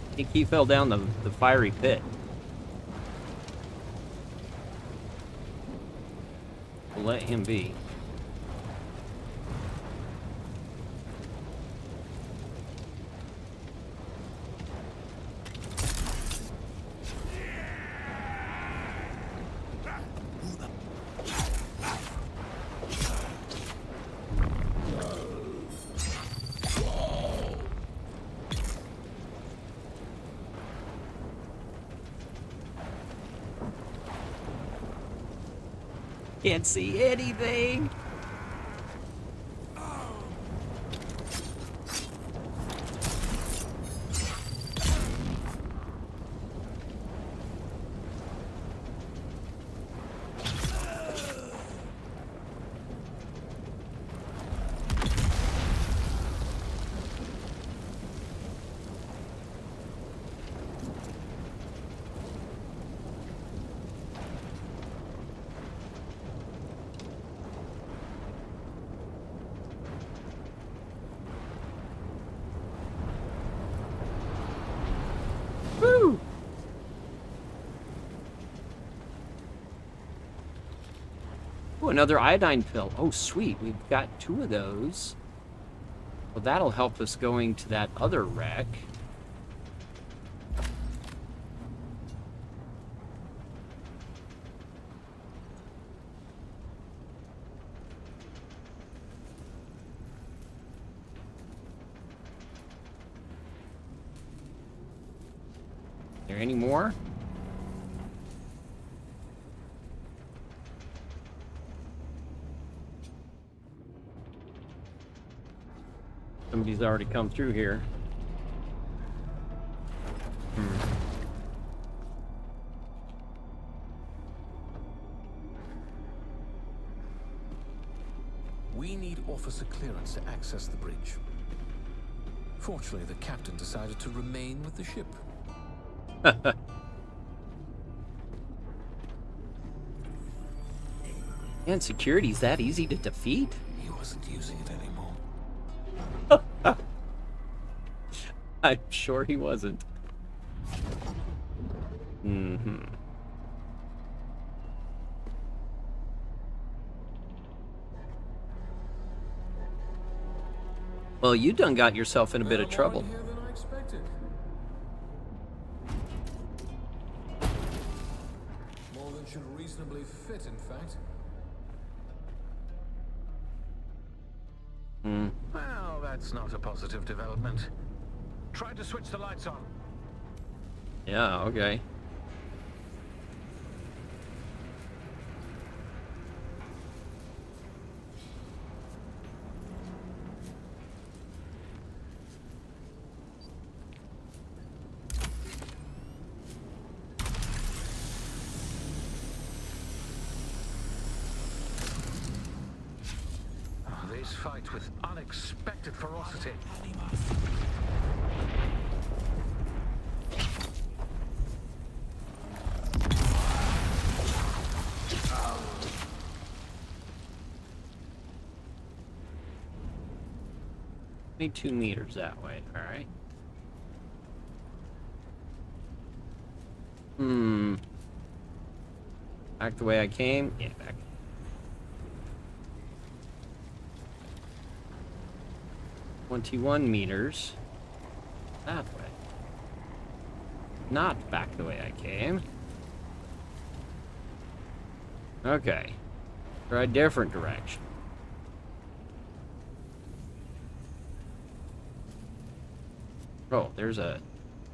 I think he fell down the fiery pit. We'll let him be. Can't see anything. Woo! Oh, another iodine pill. Oh, sweet. We've got 2 of those. Well, that'll help us going to that other wreck. there any more? Somebody's already come through here. We need officer clearance to access the bridge. Fortunately, the captain decided to remain with the ship. And security's that easy to defeat? He wasn't using it anymore. I'm sure he wasn't. Mm-hmm. Well, you done got yourself in a bit of trouble. More in here than I expected. More than should reasonably fit, in fact. Well, that's not a positive development. Try to switch the lights on. Yeah, okay. This fight with unexpected ferocity. Need 2 meters that way, alright. Back the way I came? Yeah, back. $21 that way. Not back the way I came. Okay. Try a different direction. Oh, there's a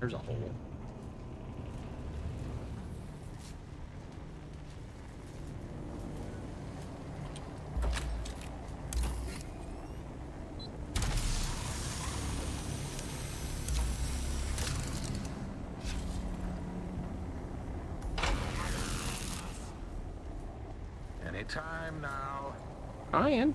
hole. Anytime now. Ryan.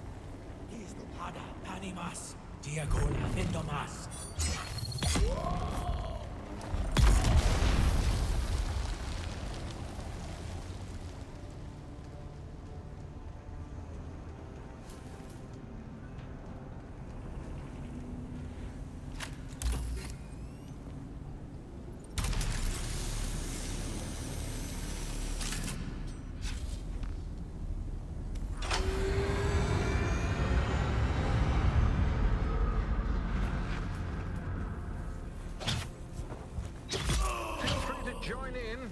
Join in.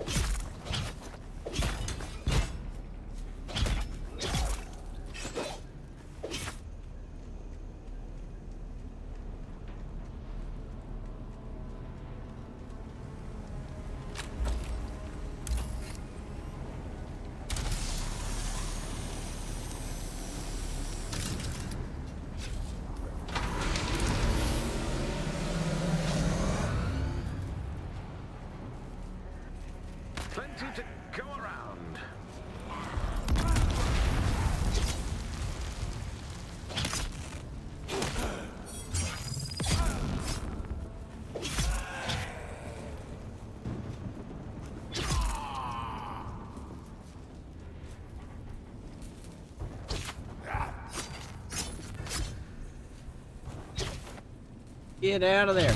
Plenty to go around. Get out of there.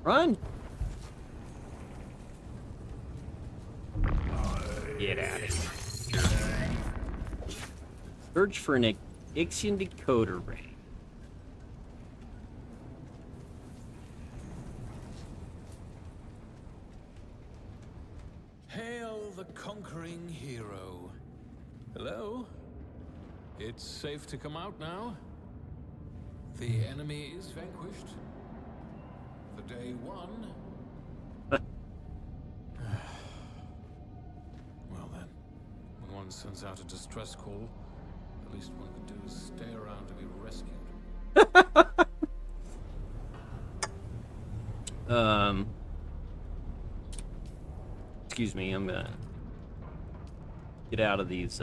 Run! Get out of here. Search for an Ixian decoder ray. Hail the conquering hero. Hello? It's safe to come out now? The enemy is vanquished. The day won. Well then, when one sends out a distress call, the least one could do is stay around to be rescued. Excuse me, I'm gonna get out of these,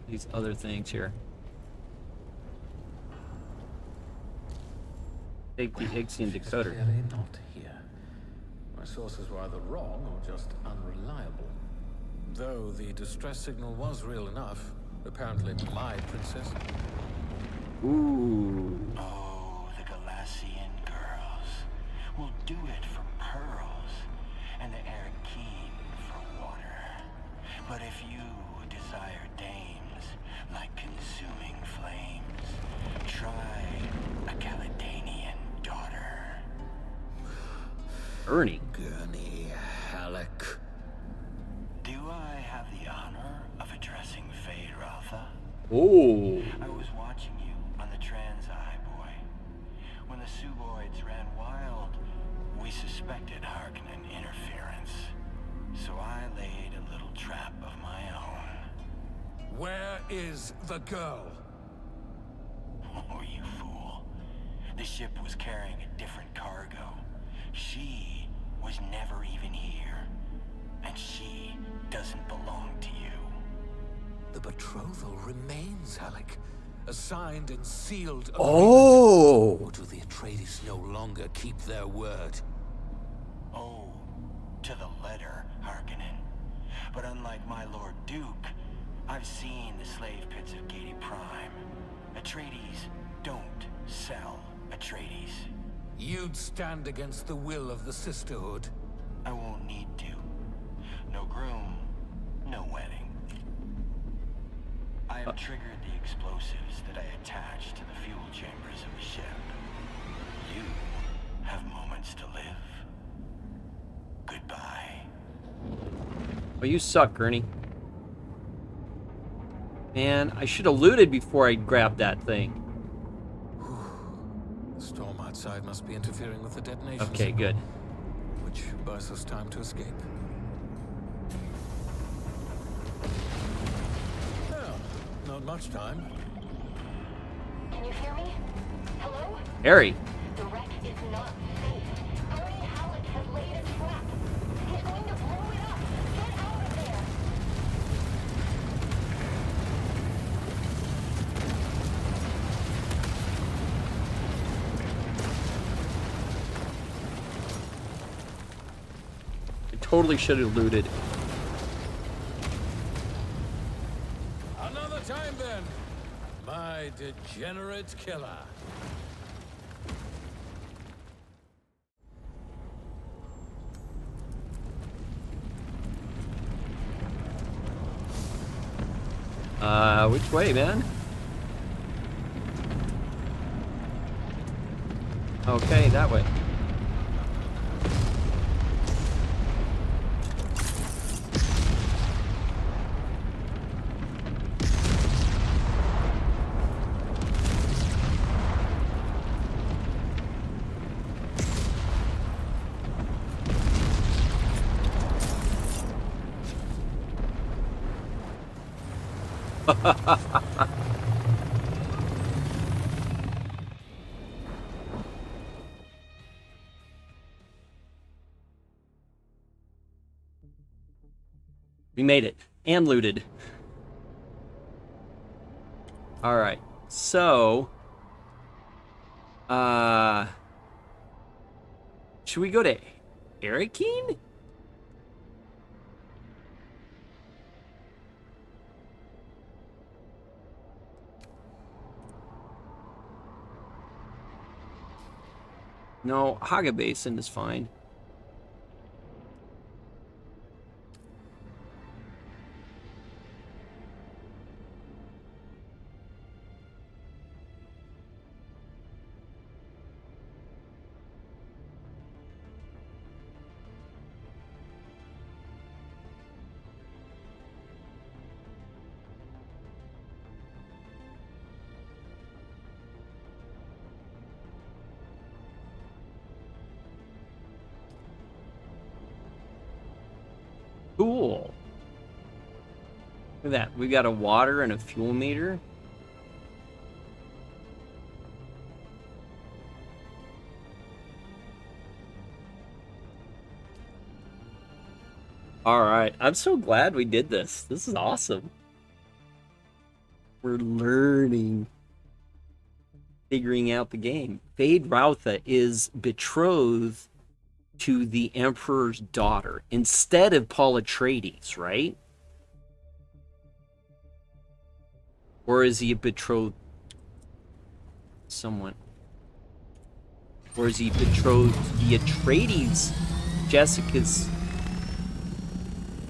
these other things here. Take the Ixian She's decoder. clearly not here. My sources were either wrong or just unreliable. Though the distress signal was real enough, apparently my princess. Ooh. Oh, the Galasian girls will do it for pearls, and the Arakeen for water. But if you desire dames like consuming flames, try a Caledonian daughter. Ernie. Gurney Halleck. Do I have the honor of addressing Fade Rotha? Oh. I was watching you on the Trans-Eye, boy. When the Suboids ran wild, we suspected Harkonnen interference. So I laid a little trap of my own. Where is the girl? Oh, you fool. The ship was carrying a different cargo. She was never even here. And she doesn't belong to you. The betrothal remains, Halleck. A signed and sealed agreement. Oh. Or do the Atreides no longer keep their word? Oh, to the letter, Harkonnen. But unlike my Lord Duke, I've seen the slave pits of Gady Prime. Atreides don't sell Atreides. You'd stand against the will of the Sisterhood. I won't need to. No groom, no wedding. I have triggered the explosives that I attached to the fuel chambers of the ship. You have moments to live. Goodbye. Oh, you suck, Ernie. Man, I should have looted before I grabbed that thing. The storm outside must be interfering with the detonation Okay, signal, good. which buys us time to escape. Well, not much time. Can you hear me? Hello? Harry. The wreck is not safe. Ernie Halleck has laid a trap. He's going to blow it up. Get out of there. I totally should have looted. Another time then, my degenerate killer. Which way, man? Okay, that way. We made it and looted. All right, so should we go to Arakeen? No, Haga Basin is fine. Look at that. We got a water and a fuel meter. Alright. I'm so glad we did this. This is awesome. We're learning. Figuring out the game. Feyd-Rautha is betrothed to the Emperor's daughter instead of Paul Atreides, right? Or is he betrothed someone? Or is he betrothed to the Atreides, Jessica's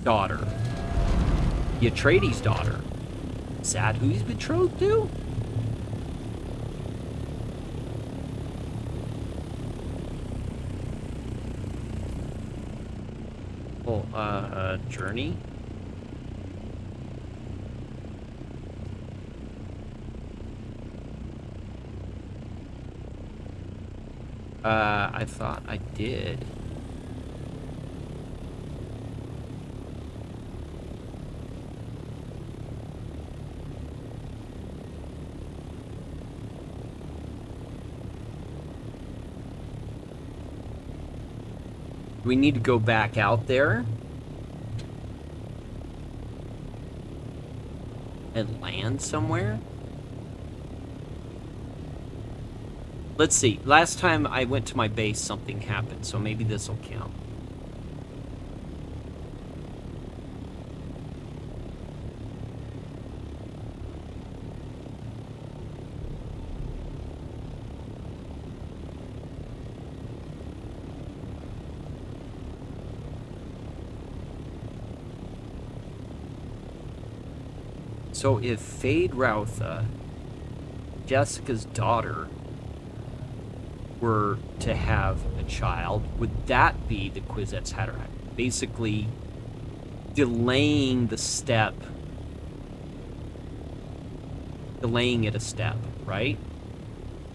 daughter? The Atreides' daughter. Is that who he's betrothed to? Oh, journey? I thought I did. We need to go back out there and land somewhere. Let's see. Last time I went to my base, something happened, so maybe this will count. So if Feyd-Rautha, Jessica's daughter, were to have a child, would that be the Kwisatz Haderach? Basically delaying the step, delaying it a step, right?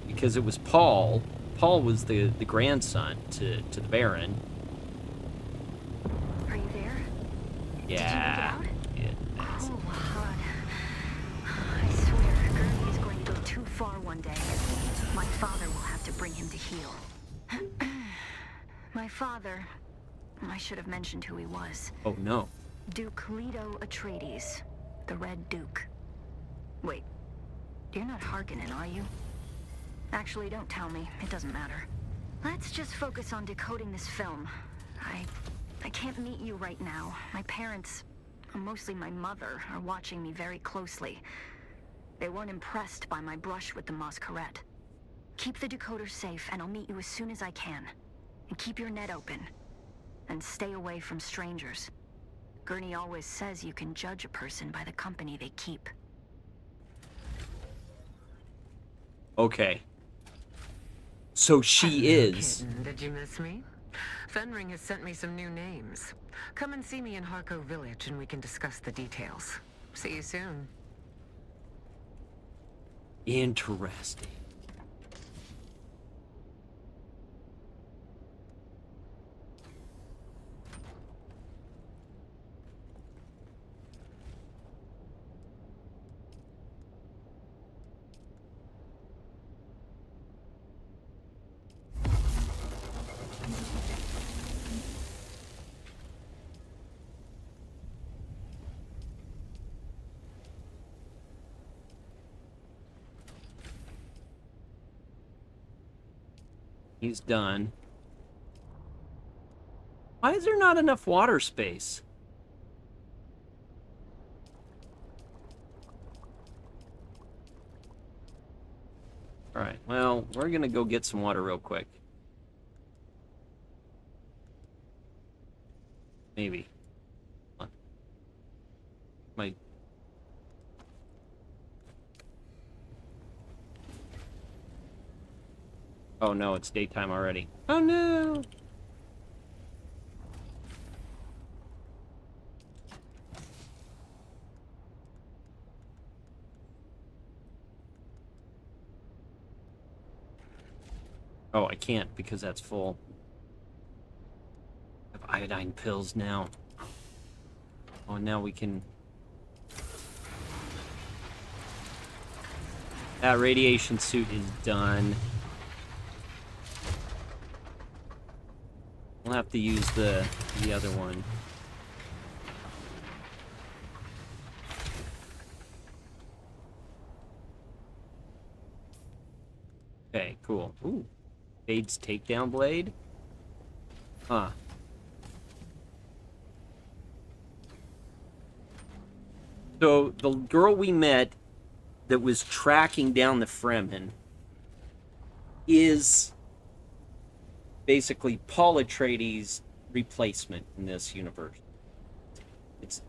Because it was Paul. Paul was the grandson to the Baron. Are you there? Yeah. Did you make it Yeah, out? that's- Oh, God. I swear, Gurney is going to go too far one day. My father will have to bring him to heel. My father... I should have mentioned who he was. Oh no. Duke Leto Atreides, the Red Duke. Wait, you're not Harkonnen, are you? Actually, don't tell me. It doesn't matter. Let's just focus on decoding this film. I can't meet you right now. My parents, mostly my mother, are watching me very closely. They weren't impressed by my brush with the Masquerade. Keep the decoder safe, and I'll meet you as soon as I can. And keep your net open. And stay away from strangers. Gurney always says you can judge a person by the company they keep. Okay. So she Hello, is. kitten. Did you miss me? Fenring has sent me some new names. Come and see me in Harco Village and we can discuss the details. See you soon. Interesting. He's done. Why is there not enough water space? Alright, well, we're gonna go get some water real quick. Maybe. Hold on. My... Oh no, it's daytime already. Oh no! Oh, I can't because that's full. I have iodine pills now. Oh, now we can... That radiation suit is done. We'll have to use the other one. Okay, cool. Ooh. Fade's takedown blade? Huh. So, the girl we met that was tracking down the Fremen is basically Paul Atreides' replacement in this universe. It's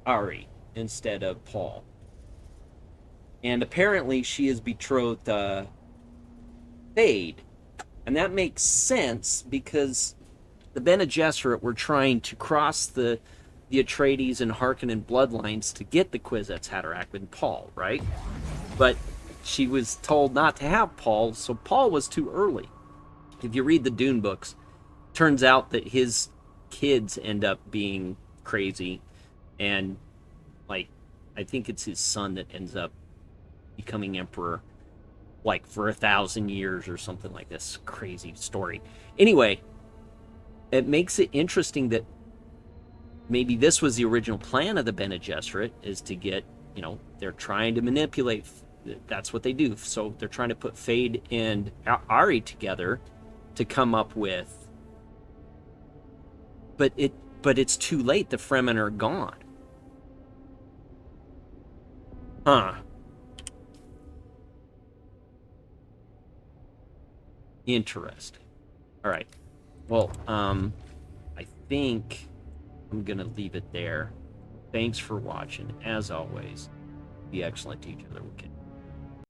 Ari instead of Paul. And apparently she is betrothed to Fade. And that makes sense because the Bene Gesserit were trying to cross the Atreides and Harkonnen bloodlines to get the Kwisatz Haderach and Paul, right? But she was told not to have Paul, so Paul was too early. If you read the Dune books, turns out that his kids end up being crazy, and like I think it's his son that ends up becoming emperor, like for 1,000 years or something like this. Crazy story. Anyway, it makes it interesting that maybe this was the original plan of the Bene Gesserit, is to get, they're trying to manipulate. That's what they do. So they're trying to put Fade and Ari together to come up with. But it's too late. The Fremen are gone. Huh. Interesting. All right. Well, I think I'm going to leave it there. Thanks for watching. As always, be excellent to each other. We'll catch you.